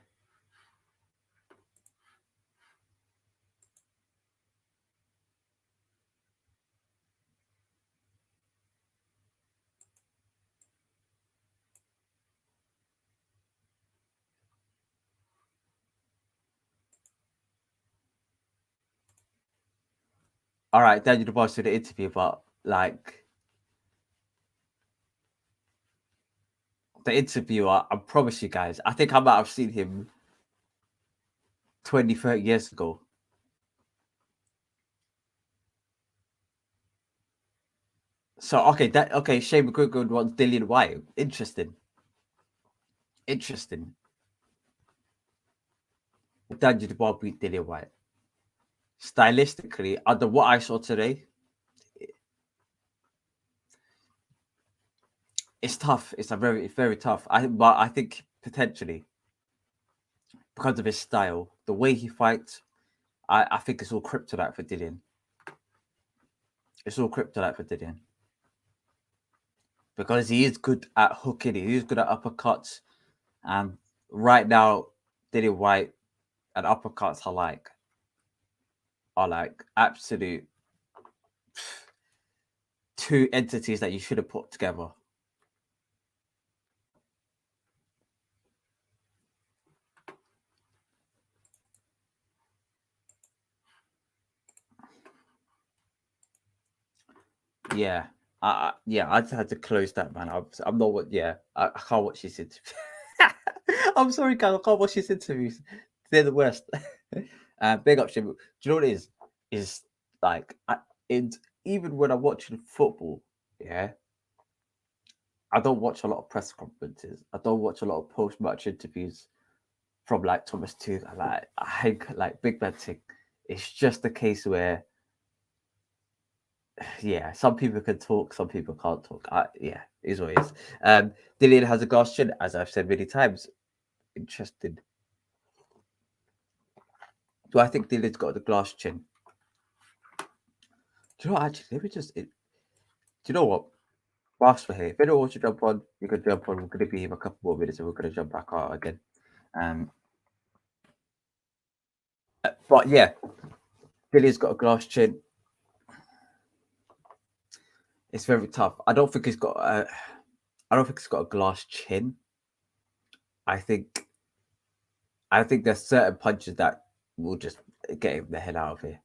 All right, Daniel Dubois did the interview, but like the interviewer, I promise you guys, I think I might have seen him 20, 30 years ago. So okay, Shane McGregor wants Dillian White. Interesting. Daniel Dubois beat Dillian White. Stylistically, under what I saw today, it's tough. It's very tough. But I think potentially because of his style, the way he fights, I think it's all kryptonite for Dillian. It's all kryptonite for Dillian because he is good at hooking. He is good at uppercuts, and right now, Dillian White and uppercuts are like absolute two entities that you should have put together. Yeah, I just had to close that, man. I'm not what. Yeah, I can't watch this interview. I'm sorry, guys. I can't watch these interviews. They're the worst. Big up, Shimmy. Do you know what it is? Is like, even when I'm watching football, yeah, I don't watch a lot of press conferences. I don't watch a lot of post-match interviews from like Thomas Tuchel. Like, I think like Big Ben thing. It's just a case where yeah, some people can talk, some people can't talk. Yeah, is what it is. Dillian has a glass chin, as I've said many times. Interesting. Do I think Dillian's got the glass chin? Do you know what? Actually, let me just. Do you know what? Whilst we're here, if anyone wants to jump on, you can jump on. We're going to be here for a couple more minutes and we're going to jump back out again. Um, but yeah, Dillian's got a glass chin. It's very tough. I don't think he's got a glass chin. I think there's certain punches that will just get him the hell out of here.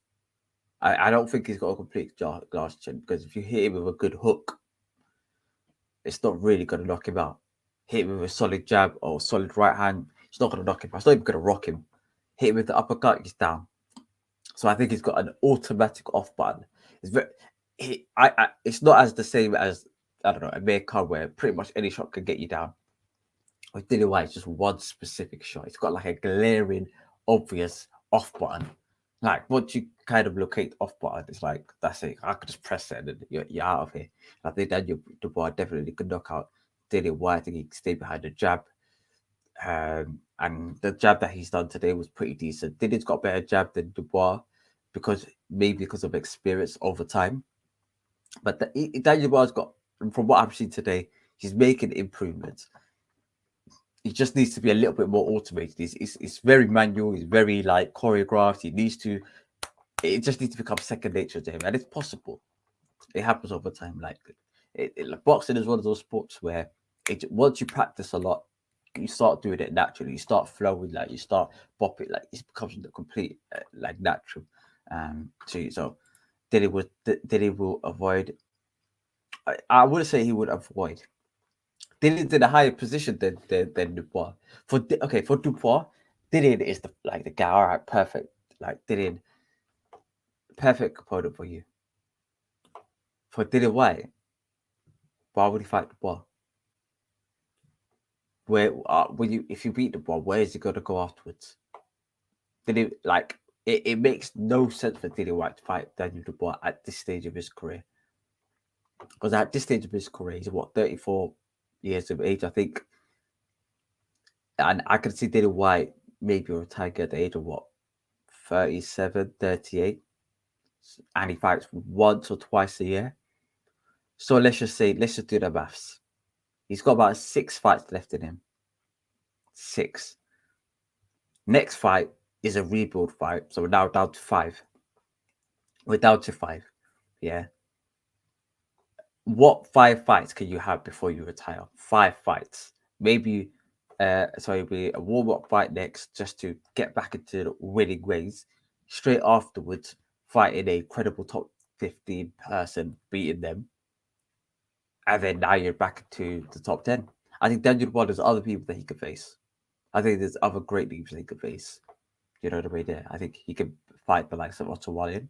I don't think he's got a complete glass chin because if you hit him with a good hook, it's not really going to knock him out. Hit him with a solid jab or solid right hand, it's not going to knock him out. It's not even going to rock him. Hit him with the uppercut, he's down. So I think he's got an automatic off button. It's very, it's not as the same as I don't know Amir Khan where pretty much any shot can get you down. With Dillian White, it's just one specific shot. It's got like a glaring, obvious off button. Like once you kind of locate off button, it's like that's it. I could just press it and you're out of here. I think Daniel Dubois definitely could knock out Dillian White. I think he can stay behind the jab. And the jab that he's done today was pretty decent. Dillian's got better jab than Dubois because of experience over time. But Daniel Dubois got, from what I've seen today, he's making improvements. He just needs to be a little bit more automated. It's very manual. He's very like choreographed. It just needs to become second nature to him, and it's possible. It happens over time. Like boxing is one of those sports where once you practice a lot, you start doing it naturally. You start flowing, like you start bopping, like it becomes the complete like natural to you. So Dilly will avoid. I wouldn't say he would avoid. Dillian's in a higher position than Dubois. For Dubois, Dillian is the guy. All right, perfect. Like Dillian, perfect opponent for you. For Dillian White, why would he fight Dubois? If you beat Dubois, where is he going to go afterwards? It makes no sense for Dillian White to fight Daniel Dubois at this stage of his career. Because at this stage of his career, he's 34 years of age, I think. And I can see Dillian White maybe retire at the age of 37, 38. And he fights once or twice a year. So let's just do the maths. He's got about 6 fights left in him. 6. Next fight is a rebuild fight, so we're now down to 5. We're down to 5. Yeah. What 5 fights can you have before you retire? 5 fights. Maybe be a warm-up fight next just to get back into the winning ways. Straight afterwards, fighting a credible top 15 person, beating them. And then now you're back into the top 10. I think Daniel Dubois, there's other people that he could face. I think there's other great names that he could face. You know the way there. I think he could fight the likes of Watchalong.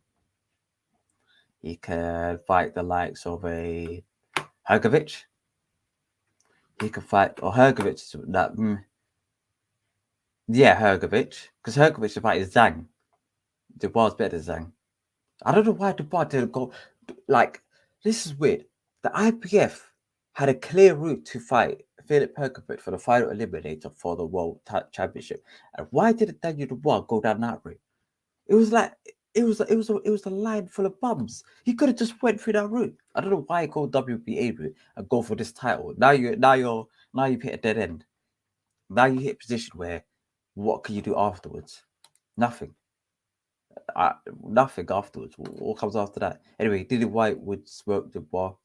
He could fight the likes of a Hergovic. He could fight, or Hergovic is that. Yeah, Hergovic. Because Hergovic should fight is Zhang. Dubois is better than Zhang. I don't know why Dubois didn't go. Like, this is weird. The IPF had a clear route to fight Philip Hergovic for the final eliminator for the World Championship. And why didn't Daniel Dubois go down that route? It was like it was a line full of bums. He could have just went through that route. I don't know why he go WBA route and go for this title. Now you've hit a dead end. Now you hit a position where what can you do afterwards? Nothing. Nothing afterwards. What comes after that? Anyway, Dilly White would smoke Dubois.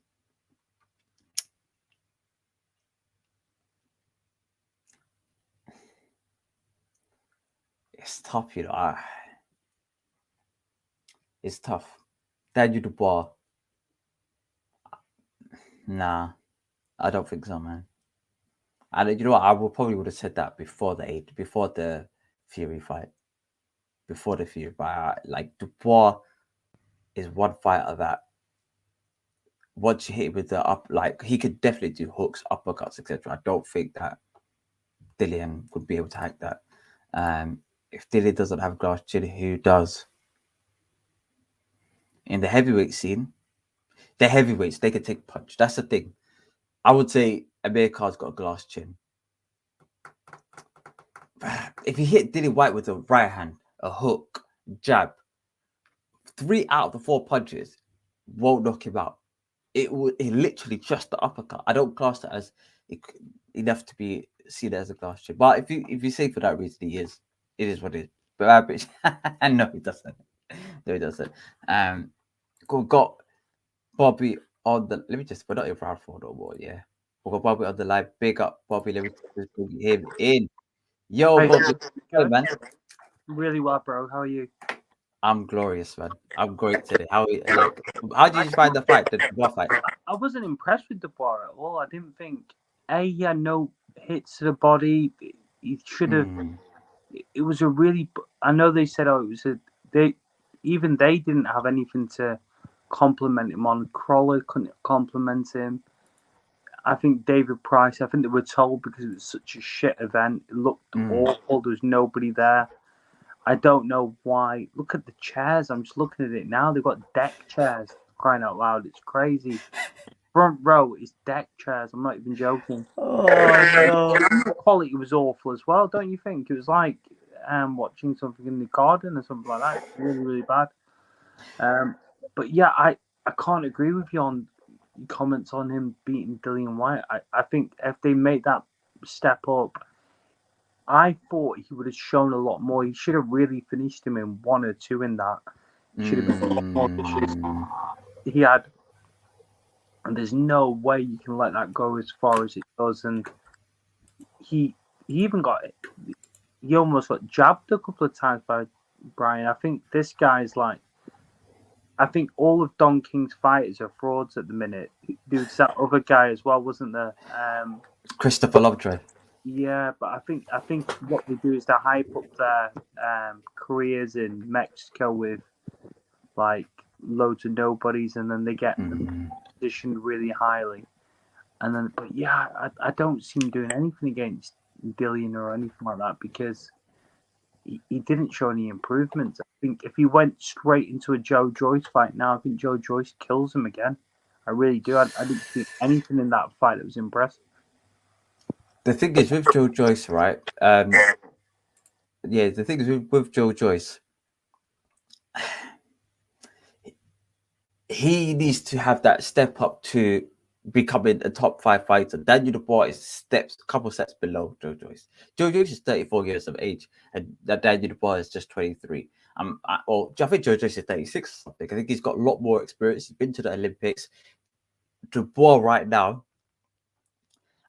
It's tough, you know. It's tough. Daniel Dubois. Nah, I don't think so, man. And you know what? I would have said that before the Fury fight. Before the Fury fight, like Dubois is one fighter that once you hit him with the up, like he could definitely do hooks, uppercuts, etc. I don't think that Dillian would be able to hack that. If Dillian doesn't have glass chin, who does? In the heavyweight scene, the heavyweights they can take punch. That's the thing. I would say Amir Khan's got a glass chin. If you hit Dillian White with a right hand, a hook, jab, 3 out of the 4 punches won't knock him out. It literally just the uppercut. I don't class that as enough to be seen as a glass chin. But if you say for that reason he is, it is what it is. But average, no, he doesn't. No, he doesn't. Got Bobby on the. Let me just put out your round 4 no more. Yeah, we got Bobby on the line. Big up, Bobby. Let me just bring him in. Yo, Hey, Bobby. Hey, man. really well, bro. How are you? I'm glorious, man. I'm great today. How did you find the fight, the Dubois fight? I wasn't impressed with Dubois at all. I didn't think he had no hits to the body. He should have. It was a really. I know they said, oh, it was a. They didn't have anything to compliment him on. Crawler couldn't compliment him. I think David Price. I think they were told because it was such a shit event. It looked awful. There was nobody there. I don't know why. Look at the chairs. I'm just looking at it now. They've got deck chairs. Crying out loud. It's crazy. Front row is deck chairs. I'm not even joking. Oh, no. The quality was awful as well, don't you think? It was like watching something in the garden or something like that. It's really, really bad. But yeah, I can't agree with you on comments on him beating Dillian White. I think if they made that step up, I thought he would have shown a lot more. He should have really finished him in 1 or 2 in that. He should have been a lot more vicious. He had, and there's no way you can let that go as far as it does. And he even got it. He almost got jabbed a couple of times by Bryan. I think this guy's like, I think all of Don King's fighters are frauds at the minute. There's that other guy as well, wasn't there? Christopher Lovejoy. Yeah, but I think what they do is they hype up their careers in Mexico with like loads of nobodies, and then they get them positioned really highly. And then, but yeah, I don't see him doing anything against Dillian or anything like that because he didn't show any improvements. I think if he went straight into a Joe Joyce fight now, I think Joe Joyce kills him again. I really do. I didn't see anything in that fight that was impressive. The thing is with Joe Joyce, right? The thing is with Joe Joyce, he needs to have that step up to becoming a top 5 fighter. Daniel Dubois is a couple steps below Joe Joyce. Joe Joyce is 34 years of age, and Daniel Dubois is just 23. I think Joe Joyce is 36 or something. I think he's got a lot more experience. He's been to the Olympics. Dubois right now,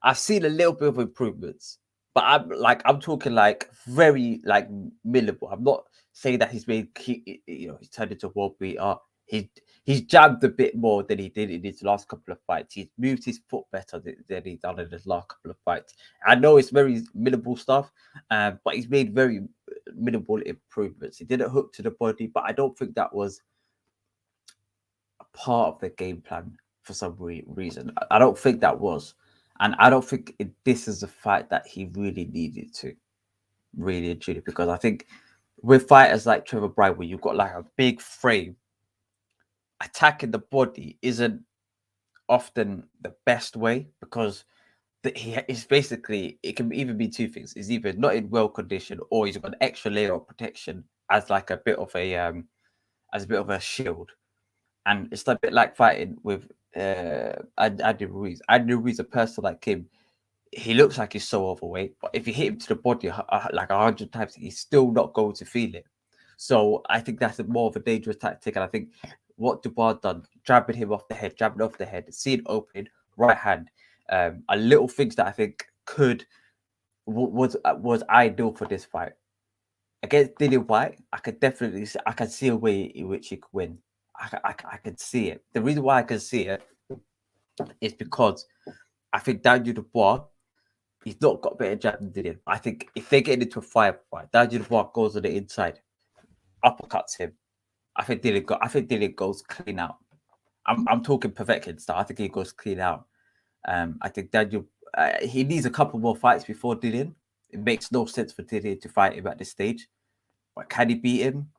I've seen a little bit of improvements, but I'm talking like very like minimal. I'm not saying that he's turned into a world beater. He's jabbed a bit more than he did in his last couple of fights. He's moved his foot better than he's done in his last couple of fights. I know it's very minimal stuff, but he's made very minimal improvements. He didn't hook to the body, but I don't think that was a part of the game plan for some reason. I don't think that was. And I don't think this is a fight that he really needed to, really and truly, because I think with fighters like Trevor Bryan, where you've got like a big frame, attacking the body isn't often the best way because he is basically, it can even be two things. He's either not in well condition or he's got an extra layer of protection as like a bit of a shield. And it's a bit like fighting with Andy Ruiz. Andy Ruiz, a person like him, he looks like he's so overweight, but if you hit him to the body like 100 times, he's still not going to feel it. So I think that's more of a dangerous tactic. And I think what Dubois done, jabbing off the head, seeing open, right hand, are little things that I think was ideal for this fight. Against Dillian White, I can see a way in which he could win. I can see it. The reason why I can see it is because I think Daniel Dubois, he's not got better jab than Dillian. I think if they get into a fight, Daniel Dubois goes on the inside, uppercuts him. I think Dillian goes clean out. I'm talking Povetkin style. I think he goes clean out. I think Daniel he needs a couple more fights before Dillian. It makes no sense for Dillian to fight him at this stage. But can he beat him?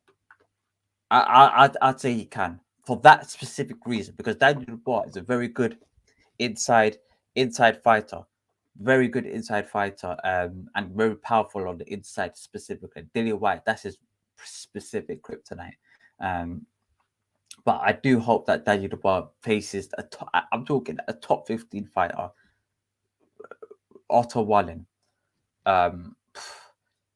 I'd say he can for that specific reason because Daniel Dubois is a very good inside fighter, very good inside fighter, and very powerful on the inside specifically. Dillian White, that's his specific kryptonite. But I do hope that Daniel Dubois faces I'm talking a top 15 fighter, Otto Wallin,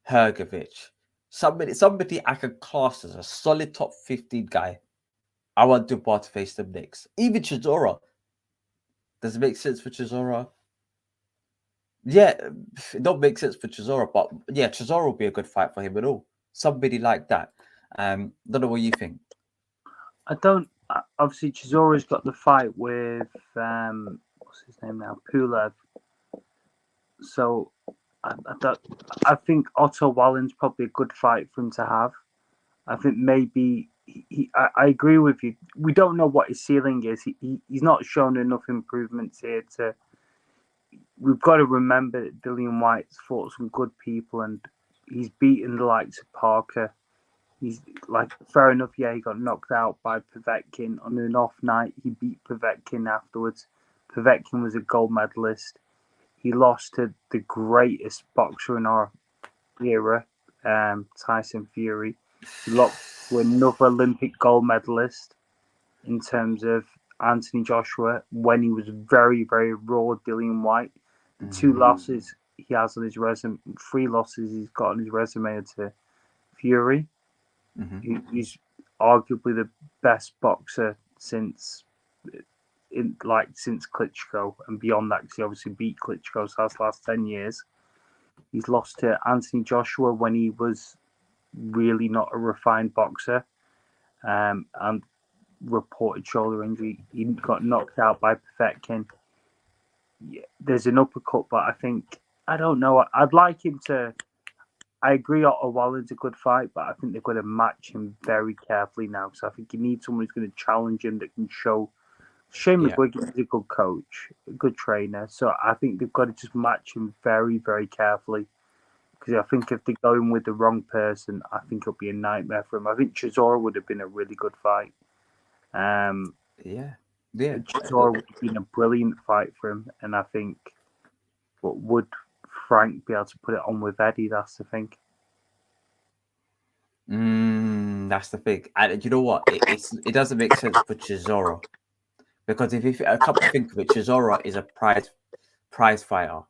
Hergovich, somebody I can class as a solid top 15 guy. I want Dubois to face them next. Even Chisora. Does it make sense for Chisora? Yeah, it don't make sense for Chisora, but yeah, Chisora will be a good fight for him at all. Somebody like that. Don't know what you think. I don't. Obviously, Chisora's got the fight with what's his name now, Pulev. So I think Otto Wallin's probably a good fight for him to have. I think maybe I agree with you. We don't know what his ceiling is. He's not shown enough improvements here to. We've got to remember that Dillian White's fought some good people and he's beaten the likes of Parker. He's like, fair enough, yeah, he got knocked out by Povetkin on an off night. He beat Povetkin afterwards. Povetkin was a gold medalist. He lost to the greatest boxer in our era, Tyson Fury. He lost to another Olympic gold medalist in terms of Anthony Joshua when he was very, very raw, Dillian White. The two losses he has on his resume, 3 losses he's got on his resume to Fury. He's arguably the best boxer since Klitschko and beyond that, because he obviously beat Klitschko so that's last 10 years. He's lost to Anthony Joshua when he was really not a refined boxer, and reported shoulder injury. He got knocked out by Povetkin. Yeah, there's an uppercut, but I don't know. I'd like him to. I agree Otto Wallin's a good fight, but I think they've got to match him very carefully now. So I think you need someone who's going to challenge him that can show. Shane McGuigan is a good coach, a good trainer. So I think they've got to just match him very, very carefully. Because I think if they go in with the wrong person, I think it'll be a nightmare for him. I think Chisora would have been a really good fight. Chisora would have been a brilliant fight for him. And I think, but would Frank be able to put it on with Eddie? That's the thing. That's the thing. And you know what? It doesn't make sense for Chisora Because if you come to think of it, Chisora is a prize fighter.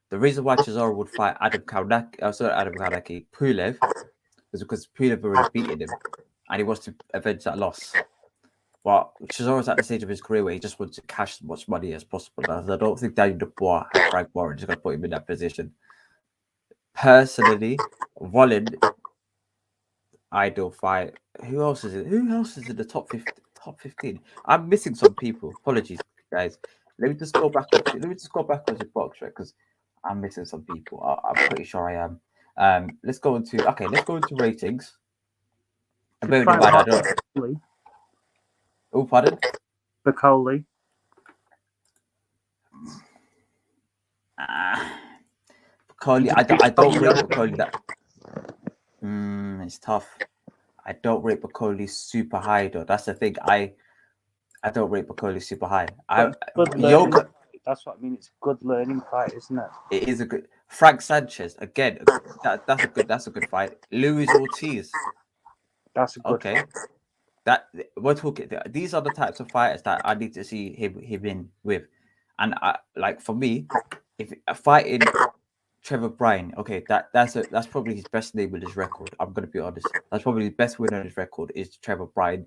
The reason why Chisora would fight Adam Kaunaki, Pulev, is because Pulev already beaten him, and he wants to avenge that loss. But Chisora's at the stage of his career where he just wants to cash as much money as possible. I don't think Daniel Dubois and Frank Warren is going to put him in that position. Personally, Wallen, ideal fight. Who else is it? Who else is in the top 15? I'm missing some people. Apologies, guys. Let me just go back onto your box, right? Because I'm missing some people. I'm pretty sure I am. Let's go into ratings. And bear in mind, I don't. Oh, pardon? Bacoli. Bacoli, I don't rate Bacoli that. It's tough. I don't rate Bacoli super high though. That's the thing. I don't rate Bacoli super high. Yoga. That's what I mean. It's a good learning fight, isn't it? It is a good. Frank Sanchez again. That's a good fight. Luis Ortiz. That's a good fight. That we're talking. These are the types of fighters that I need to see him in with, and for me, if fighting Trevor Bryan, okay, that's probably his best name with his record. I'm gonna be honest. That's probably his best win on his record is Trevor Bryan.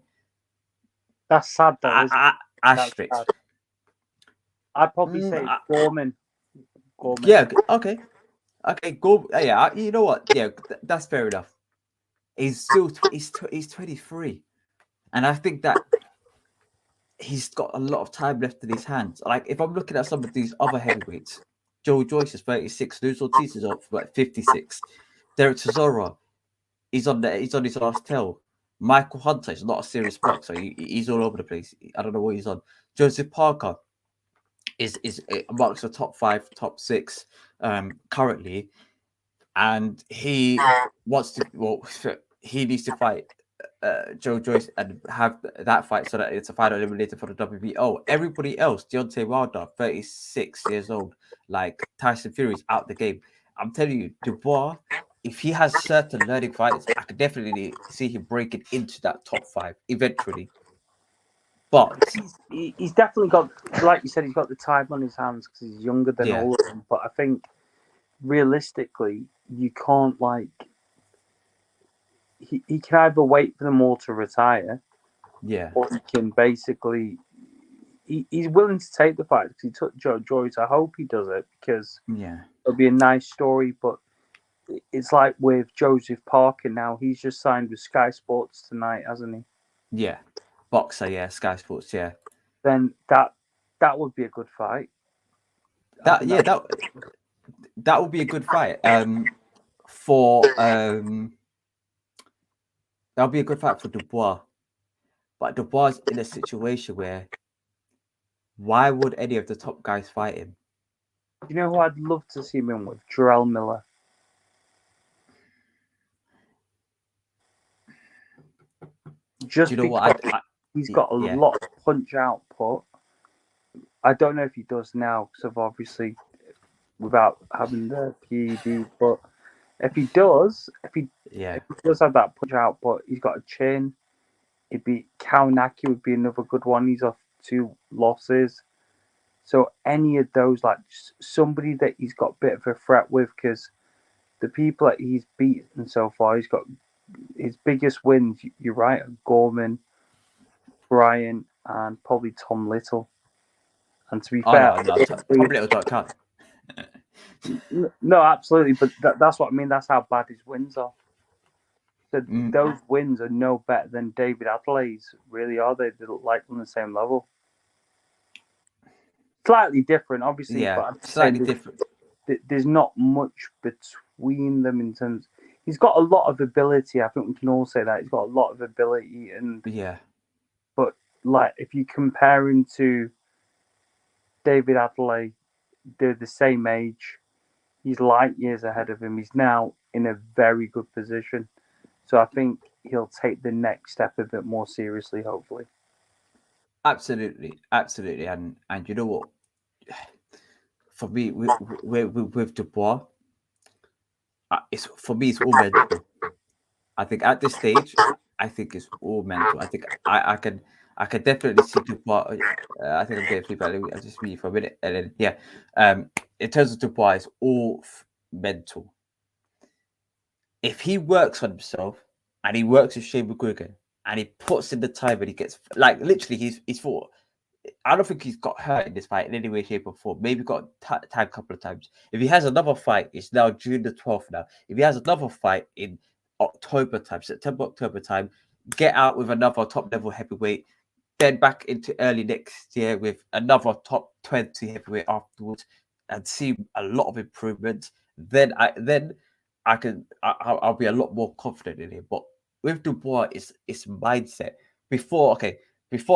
That's sad though. Asterisk. I'd probably say Gorman. Yeah. Okay. Go. Yeah. You know what? Yeah, that's fair enough. He's 23. And I think that he's got a lot of time left in his hands. Like, if I'm looking at some of these other heavyweights, Joe Joyce is 36, Luis Ortiz is up for like 56. Derek Chisora, he's on his last tail. Michael Hunter is not a serious boxer. He's all over the place. I don't know what he's on. Joseph Parker is amongst the top 5, top 6 currently. And he wants to, he needs to fight Joe Joyce and have that fight so that it's a final eliminator for the WBO. Everybody else, Deontay Wilder, 36 years old, like Tyson Fury's out the game. I'm telling you, Dubois, if he has certain learning fights, I could definitely see him breaking into that top 5 eventually. But he's definitely got, like you said, he's got the time on his hands because he's younger than all of them. But I think realistically, you can't he can either wait for them all to retire, or he can basically he's willing to take the fight because he took Joe Joyce. I hope he does it because it'll be a nice story. But it's like with Joseph Parker now, he's just signed with Sky Sports tonight, hasn't he? Yeah, boxer, Sky Sports, Then that would be a good fight. That would be a good fight. That'll be a good fight for Dubois. But Dubois is in a situation where why would any of the top guys fight him? You know who I'd love to see him in with? Jarrell Miller. Just do you know what? He's got a lot of punch output. I don't know if he does now because of obviously without having the PED, but if he does have that punch output, he's got a chin. It'd be Kaunaki would be another good one. He's off 2 losses. So any of those, like somebody that he's got a bit of a threat with, because the people that he's beaten so far, he's got his biggest wins. You're right, Gorman, Bryan, and probably Tom Little. And to be fair, Tom Little don't count. No, absolutely, but that's what I mean. That's how bad his wins are. So those wins are no better than David Adelaide's, really, are they? They're like on the same level. Slightly different, obviously. But slightly different. There's not much between them in terms. He's got a lot of ability. I think we can all say that he's got a lot of ability, and But like, if you compare him to David Adelaide, they're the same age. He's light years ahead of him. He's now in a very good position. So I think he'll take the next step a bit more seriously, hopefully. Absolutely. And you know what? For me, with Dubois, it's all mental. I think at this stage, it's all mental. I think I can I could definitely see Dubois. I think I'm getting feedback. I'll just read you for a minute, and then yeah. In terms of Dubois, it's all mental. If he works on himself and he works with Shane McGuigan and he puts in the time and he gets like literally he's fought. I don't think he's got hurt in this fight in any way, shape, or form. Maybe got tagged a couple of times. If he has another fight, it's now June the 12th now. If he has another fight in October time, September, October time, get out with another top level heavyweight, then back into early next year with another top 20 heavyweight afterwards, and see a lot of improvements. I'll be a lot more confident in him. But with Dubois, it's mindset. Before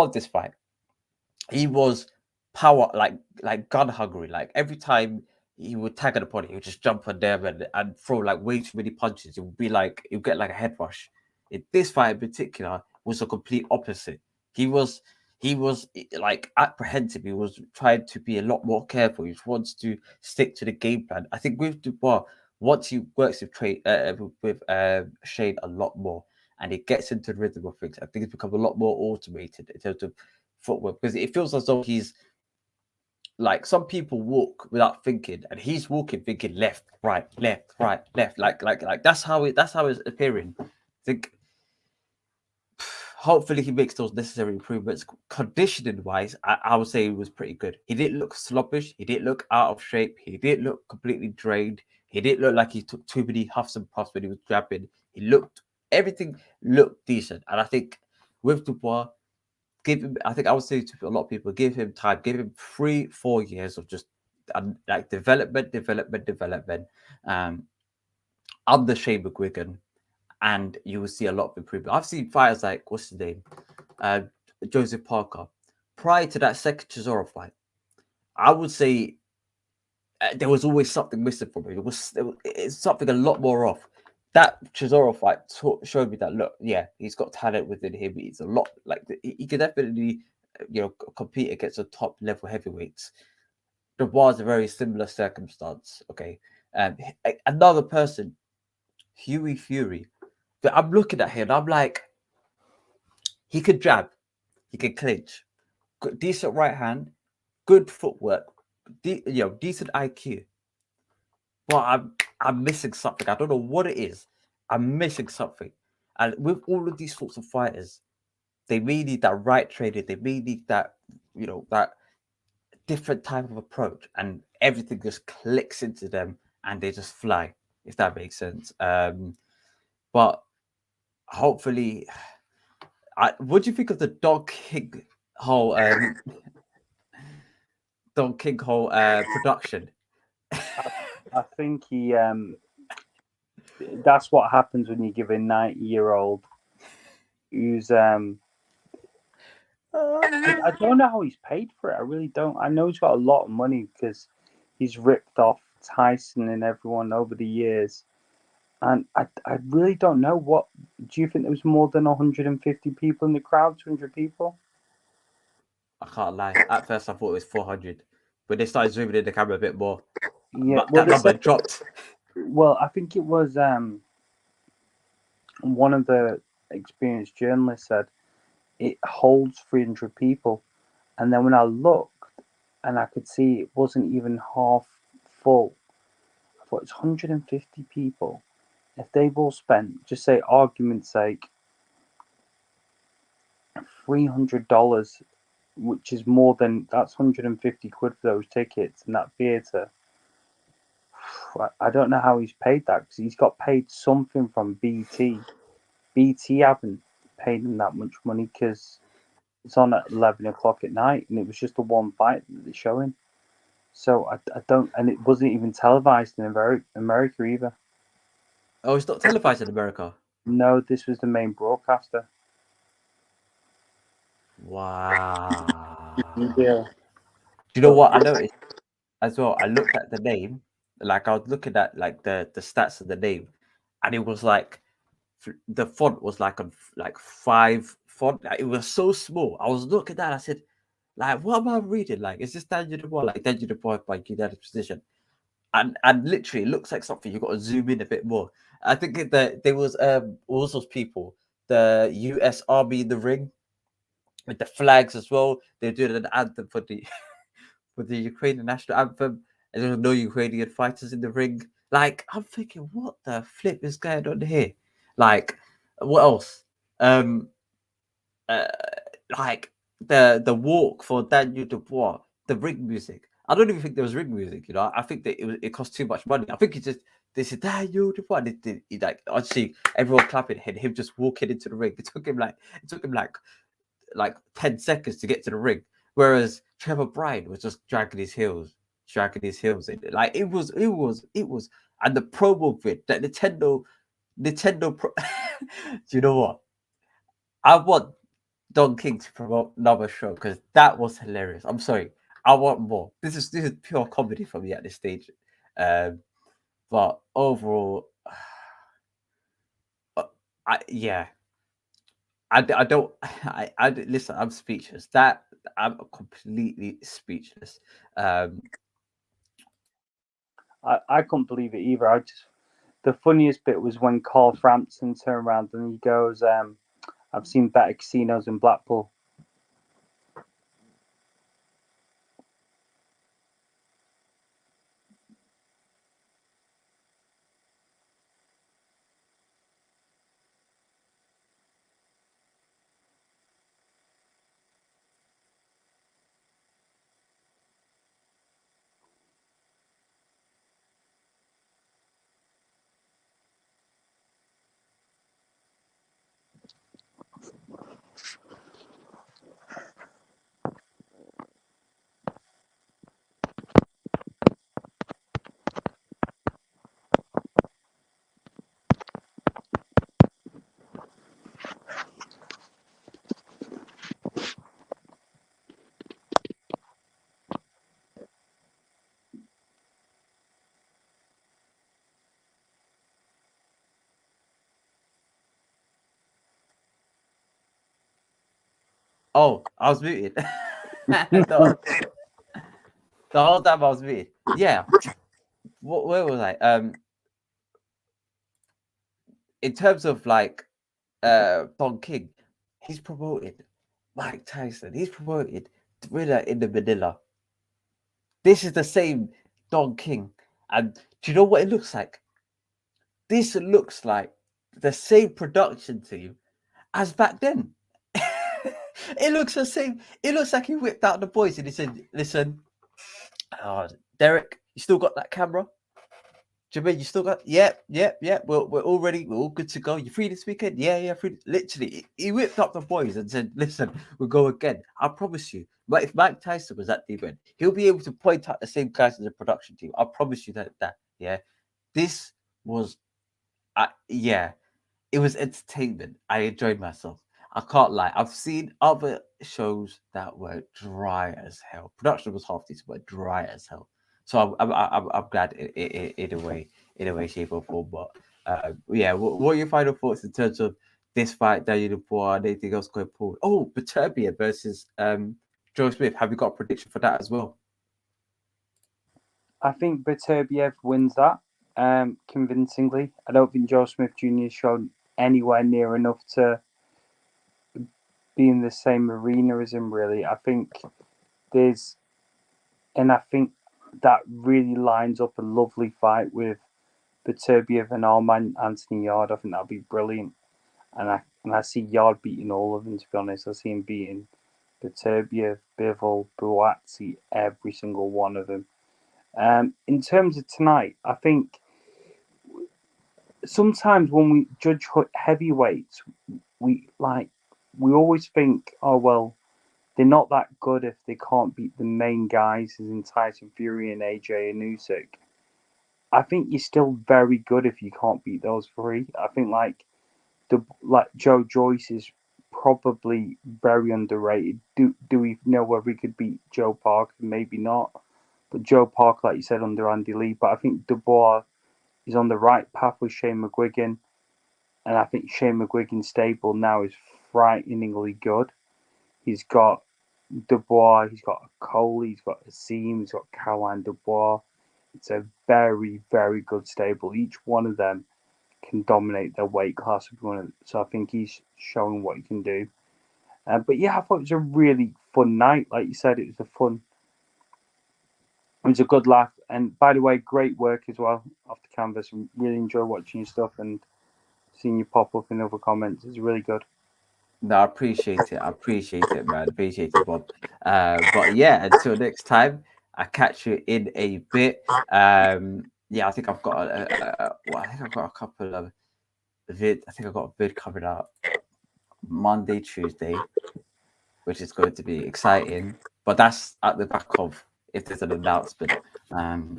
this fight, he was power like gun hungry. Like every time he would tag an opponent, he would just jump on them and throw like way too many punches. It would be like it would get like a head rush. In this fight in particular was a complete opposite. He was like apprehensive. He was trying to be a lot more careful. He wants to stick to the game plan. I think with Dubois, once he works with Shane a lot more and he gets into the rhythm of things, I think it's become a lot more automated in terms of footwork because it feels as though he's like some people walk without thinking, and he's walking thinking left, right, left, right, left. Like that's how it's appearing. I think hopefully he makes those necessary improvements. Conditioning wise, I would say he was pretty good. He didn't look sloppish. He didn't look out of shape. He didn't look completely drained. He didn't look like he took too many huffs and puffs when he was grabbing. Everything looked decent, and I think with Dubois, give him. I think I would say to a lot of people, give him time, give him 3-4 years of just like development, um, under Shane McGuigan, and you will see a lot of improvement. I've seen fighters like what's his name, uh, Joseph Parker. Prior to that second Chisora fight, I would say there was always something missing from him. It's something a lot more off. That Chisora fight showed me that look, yeah, he's got talent within him. He's a lot like he could definitely, compete against the top level heavyweights. The was a very similar circumstance. Okay, another person, Huey Fury. But I'm looking at him, and I'm like, he could jab, he could clinch, decent right hand, good footwork, decent IQ. But I'm missing something. I don't know what it is. I'm missing something. And with all of these sorts of fighters, they may need that right training. They may need that, that different type of approach, and everything just clicks into them, and they just fly. If that makes sense. But hopefully, what do you think of the Dog King whole production? I think he that's what happens when you give a 90-year-old who's I don't know how he's paid for it. I really don't. I know he's got a lot of money because he's ripped off Tyson and everyone over the years. And I really don't know. What do you think? There was more than 150 people in the crowd, 200 people? I can't lie. At first, I thought it was 400. When they started zooming in the camera a bit more, Yeah, well, that number dropped. well, I think it was one of the experienced journalists said it holds 300 people. And then when I looked and I could see it wasn't even half full, I thought it's 150 people. If they've all spent, just say argument's sake, $300, which is more than that's 150 quid for those tickets in that theatre. I don't know how he's paid that because he's got paid something from BT. BT haven't paid him that much money because it's on at 11 o'clock at night and it was just the one fight that they're showing. So I don't, and it wasn't even televised in America either. Oh, it's not televised in America. No, this was the main broadcaster. Wow. Yeah. Do you know what I noticed as well? I looked at the name, like I was looking at like the stats of the name, and it was like the font was like on like 5 font. Like, it was so small. I was looking at that. I said, like, what am I reading? Like, is this Daniel Dubois? Like Daniel Dubois by United Position? And literally, it looks like something you got to zoom in a bit more. I think that there was all those people, the U.S. Army in the ring. with the flags as well. They're doing an anthem for the for the Ukrainian national anthem, and there was no Ukrainian fighters in the ring. Like, I'm thinking, what the flip is going on here? Like, what else? Um, uh, like the walk for Daniel Dubois, the ring music. I don't even think there was ring music. You know, I think that it cost too much money. I think it just they said Daniel Dubois. He, like actually everyone clapping and him just walking into the ring. It took him like 10 seconds to get to the ring. Whereas Trevor Bryan was just dragging his heels in. Like it was, and the promo vid that Nintendo. Do you know what? I want Don King to promote another show because that was hilarious. I'm sorry, I want more. This is pure comedy for me at this stage. Um, but overall, yeah, I don't I listen. I'm speechless. That I'm completely speechless. Um, I couldn't believe it either. The funniest bit was when Carl Frampton turned around and he goes, "I've seen better casinos in Blackpool." oh, I was muted. the, the whole time I was muted. Yeah. Where was I? In terms of like Don King, he's promoted Mike Tyson. He's promoted Thriller in the Manila. This is the same Don King. And do you know what it looks like? This looks like the same production team as back then. It looks the same. It looks like he whipped out the boys and he said, listen, Derek, you still got that camera? Jermaine, you still got? Yep, yep, yep. We're all ready. We're all good to go. You free this weekend? Yeah, yeah, free. Literally, he whipped up the boys and said, "Listen, we'll go again. I promise you." But if Mike Tyson was at the event, he'll be able to point out the same guys as the production team. I promise you that. Yeah, this was, yeah, it was entertainment. I enjoyed myself. I can't lie. I've seen other shows that were dry as hell. Production was half decent, but dry as hell. So I'm glad in a way, shape or form. But yeah, what are your final thoughts in terms of this fight, Daniel Dubois, and anything else going forward? Oh, Baturbia versus Joe Smith. Have you got a prediction for that as well? I think Beterbiev wins that convincingly. I don't think Joe Smith Jr. showed anywhere near enough to be in the same arena as him. Really, I think there's, and I think that really lines up a lovely fight with Beterbiev and our man Anthony Yard. I think that'll be brilliant, and I see Yard beating all of them. To be honest, I see him beating Beterbiev, Bivol, Buatsi, every single one of them. In terms of tonight, I think sometimes when we judge heavyweights, we like we always think, oh well, they're not that good if they can't beat the main guys, as in Tyson Fury and AJ and Usyk. I think you're still very good if you can't beat those three. I think like Joe Joyce is probably very underrated. Do we know whether he could beat Joe Parker? Maybe not. But Joe Parker, like you said, under Andy Lee. But I think Dubois is on the right path with Shane McGuigan. And I think Shane McGuigan's stable now is frighteningly good. He's got Dubois, he's got Cole, he's got Asim, he's got Caroline Dubois. It's a very, very good stable. Each one of them can dominate their weight class. So I think he's showing what he can do. But yeah, I thought it was a really fun night. Like you said, it was a good laugh. And by the way, great work as well off the canvas. Really enjoy watching your stuff and seeing you pop up in other comments. It's really good. No, I appreciate it. I appreciate it, man. Appreciate it, Bob. But yeah, until next time, I catch you in a bit. Yeah, I think I've got well, I think I've got a couple of I think I've got a vid coming out Monday, Tuesday, which is going to be exciting. But that's at the back of if there's an announcement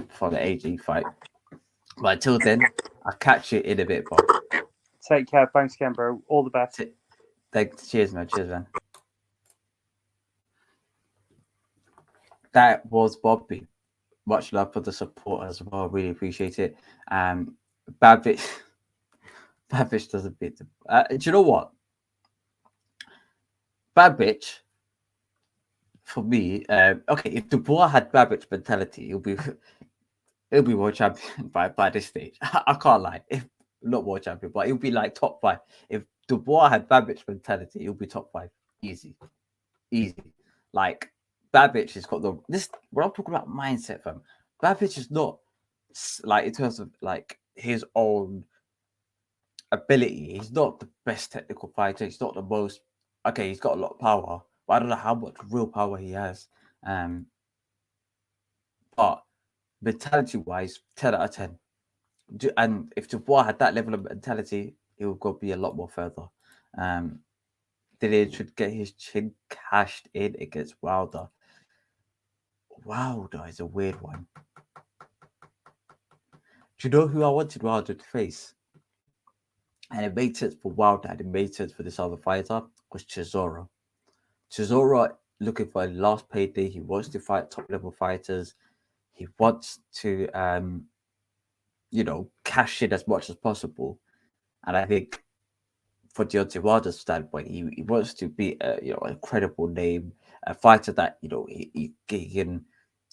for the AG fight. But until then, I'll catch you in a bit, Bob. Take care. Thanks again, bro. All the best. Thanks. Cheers, man. Cheers, man. That was Bobby. Much love for the support as well. Really appreciate it. Bad bitch, bad bitch doesn't beat them. Do you know what? Bad bitch for me. Okay, if Dubois had bad bitch mentality, he'll be world champion by this stage. I can't lie. If not world champion, but he'll be like top five. If Dubois had bad bitch mentality, he'll be top five. Easy, easy. Like Babbage has got the this. When I'm talking about mindset, fam, Babbage is not like in terms of like his own ability. He's not the best technical fighter. He's not the most. Okay, he's got a lot of power, but I don't know how much real power he has. Um, but mentality wise, 10 out of 10. And if Dubois had that level of mentality, he would go be a lot more further. Um, Dillian should get his chin cashed in against Wilder. Wilder is a weird one. Do you know who I wanted Wilder to face? And it made sense for Wilder and it made sense for this other fighter was Chisora. Chisora looking for a last payday. He wants to fight top level fighters. He wants to cash in as much as possible. And I think for Deontay Wilder's standpoint, he wants to be a credible name, a fighter that he can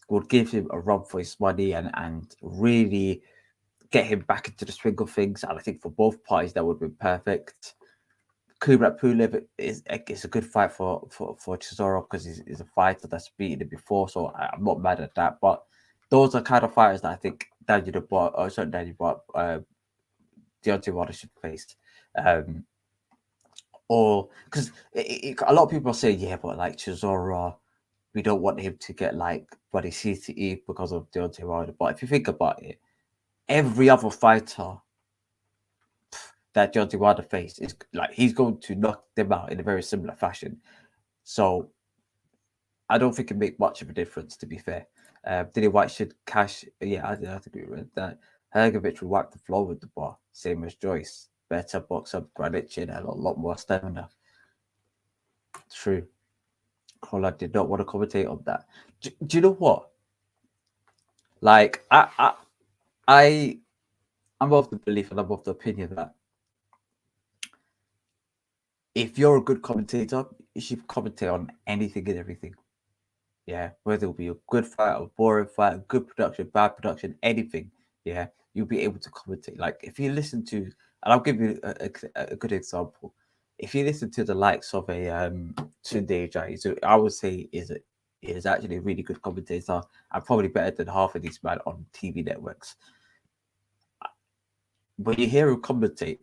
would give him a run for his money and really get him back into the swing of things. And I think for both parties that would be perfect. Kubrat Pulev is a good fight for Chisora because he's a fighter that's beaten him before, so I'm not mad at that. But those are kind of fighters that I think Deontay Wilder should face. Or because a lot of people say, yeah, but like Chisora, we don't want him to get like bloody CTE because of Deontay Wilder. But if you think about it, every other fighter that Deontay Wilder faced is like he's going to knock them out in a very similar fashion. So I don't think it make much of a difference, to be fair. Dilly White should cash. Yeah, I have to agree with that. Hergovich will wipe the floor with the bar, same as Joyce. Better boxer, granite chin, and a lot more stamina. True. Collar did not want to commentate on that. Do you know what? Like I I'm of the belief and I'm of the opinion that if you're a good commentator, you should commentate on anything and everything. Yeah, whether it be a good fight, a boring fight, a good production, bad production, anything. Yeah, you'll be able to commentate. Like if you listen to, and I'll give you a good example. If you listen to the likes of a Tunde Ajayi, so I would say is actually a really good commentator and probably better than half of these men on TV networks. When you hear him commentate,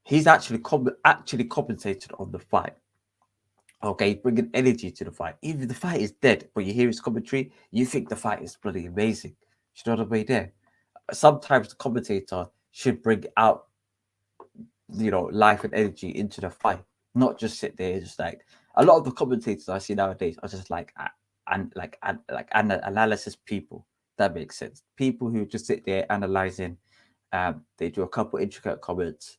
he's actually commentated on the fight. Okay, bringing energy to the fight. Even the fight is dead, but you hear his commentary, you think the fight is bloody amazing. You know what I mean? There. Sometimes the commentator should bring out, life and energy into the fight, not just sit there. Just like a lot of the commentators I see nowadays are just analysis people. That makes sense. People who just sit there analyzing. They do a couple intricate comments,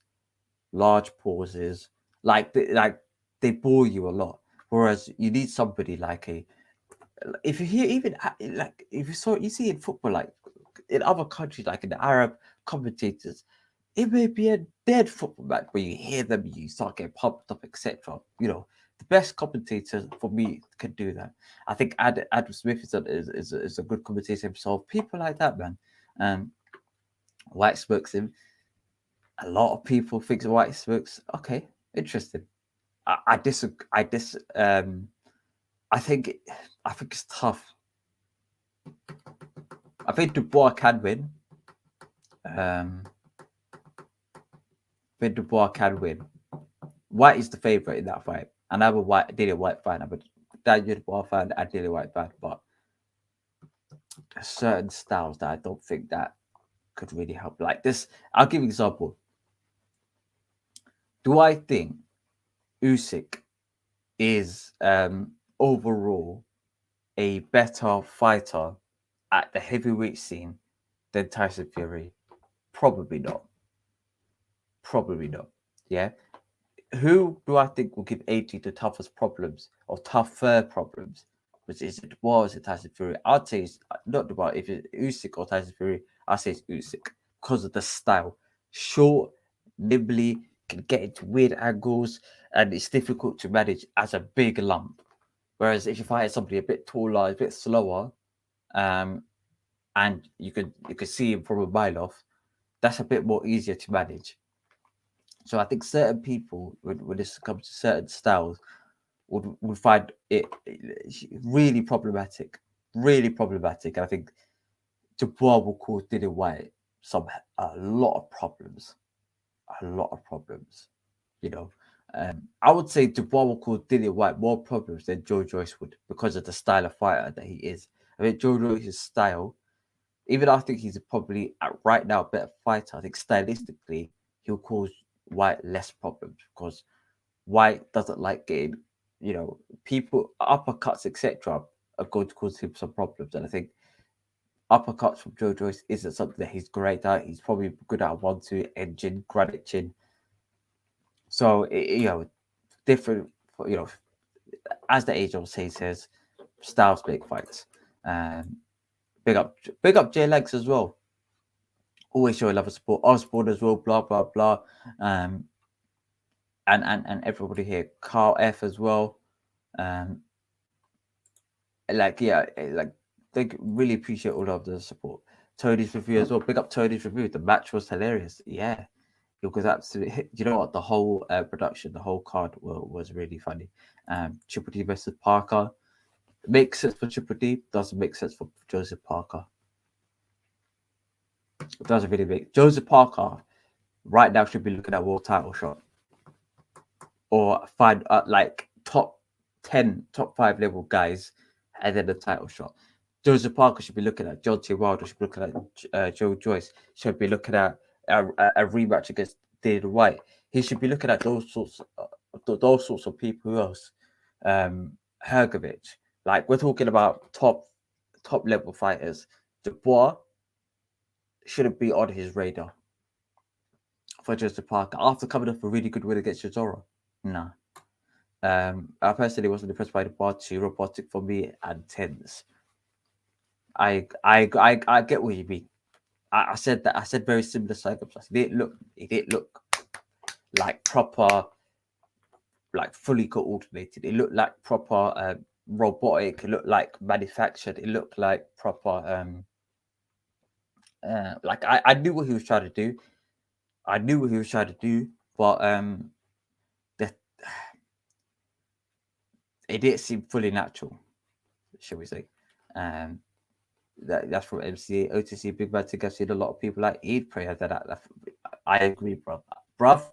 large pauses, they bore you a lot. Whereas you need somebody like if you hear even like if you see in football like in other countries like in the Arab commentators, it may be a dead football match where you hear them, you start getting pumped up, etc. The best commentators for me can do that. I think Adam Smith is a good commentator himself. People like that, man. White smokes him. A lot of people think White smokes. Okay, interesting. I disagree. I think it's tough. I think Dubois can win. I think Dubois can win. White is the favorite in that fight, and I'm a Dillian White fan. I'm a Daniel Dubois fan and Dillian White fan, but there's certain styles that I don't think that could really help. Like this, I'll give you an example. Do I think Usyk is overall a better fighter at the heavyweight scene than Tyson Fury? Probably not. Probably not. Yeah. Who do I think will give AG the toughest problems or tougher problems? Which is it Dubois or is it Tyson Fury? I'd say it's not Dubois. If it's Usyk or Tyson Fury, I'd say it's Usyk because of the style. Short, nimbly, can get into weird angles, and it's difficult to manage as a big lump. Whereas if you fight somebody a bit taller, a bit slower, and you could see him from a mile off, that's a bit more easier to manage. So I think certain people, when this comes to certain styles, would find it really problematic, really problematic. And I think Dubois will cause Dillian White a lot of problems, a lot of problems. You know, I would say Dubois will cause Dillian White more problems than Joe Joyce would because of the style of fighter that he is. I mean, Joe Joyce's style, even though I think he's probably right now a better fighter, I think stylistically he'll cause White less problems because White doesn't like getting, people uppercuts, etc. are going to cause him some problems. And I think uppercuts from Joe Joyce isn't something that he's great at. He's probably good at 1-2 engine, granite chin. So different. As the age old saying says, styles make fights. Big up J Legs as well. Always show love and support. Osborne as well. Blah blah blah. And everybody here. Carl F as well. They really appreciate all of the support. Tony's review as well. Big up Tony's review. The match was hilarious. Yeah, it was absolutely. You know what? The whole production, the whole card was really funny. Triple D versus Parker makes sense for Triple D. Doesn't make sense for Joseph Parker. It doesn't really make Joseph Parker right now should be looking at world title shot or find like top 10, top 5 level guys, and then the title shot. Joseph Parker should be looking at John T. Wilder, should be looking at Joe Joyce, should be looking at a rematch against David White. He should be looking at those sorts of people. Who else? Hergovich. Like we're talking about top level fighters. Dubois shouldn't be on his radar for Joseph Parker after coming off a really good win against Chisora. No. I personally wasn't impressed by the bar, too robotic for me and tense. I get what you mean. I said that. I said very similar circumstances. It didn't look like proper, like fully coordinated. It looked like proper robotic. It looked like manufactured. It looked like proper. Like I knew what he was trying to do. But it didn't seem fully natural, shall we say? That's from MCA OTC Big Bad Tick. I've seen a lot of people like Eid prayer. I agree, bro. Bruv,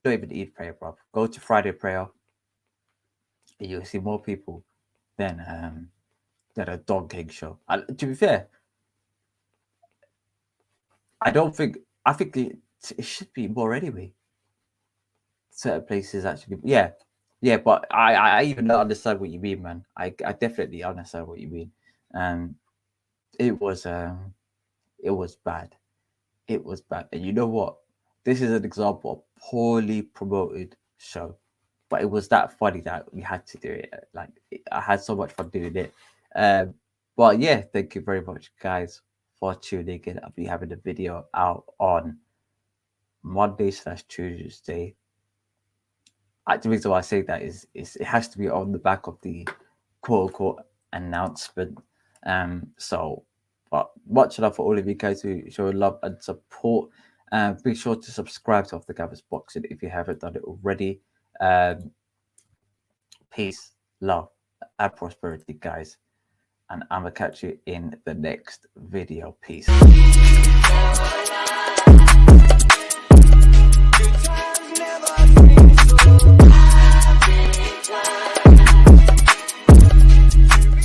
don't even Eid prayer, bruv. Go to Friday prayer, and you'll see more people than a dog king show. And to be fair, I think it should be more anyway. Certain places actually, yeah, but I even understand what you mean, man. I definitely understand what you mean. It was bad. It was bad. And you know what? This is an example of poorly promoted show, but it was that funny that we had to do it. Like I had so much fun doing it. But yeah, thank you very much, guys, for tuning in. I'll be having a video out on Monday/Tuesday. The reason why I say that is it has to be on the back of the quote unquote announcement. But much love for all of you guys who show love and support. Be sure to subscribe to Off the Canvas Boxing if you haven't done it already. Peace, love, and prosperity, guys. And I'm gonna catch you in the next video. Peace.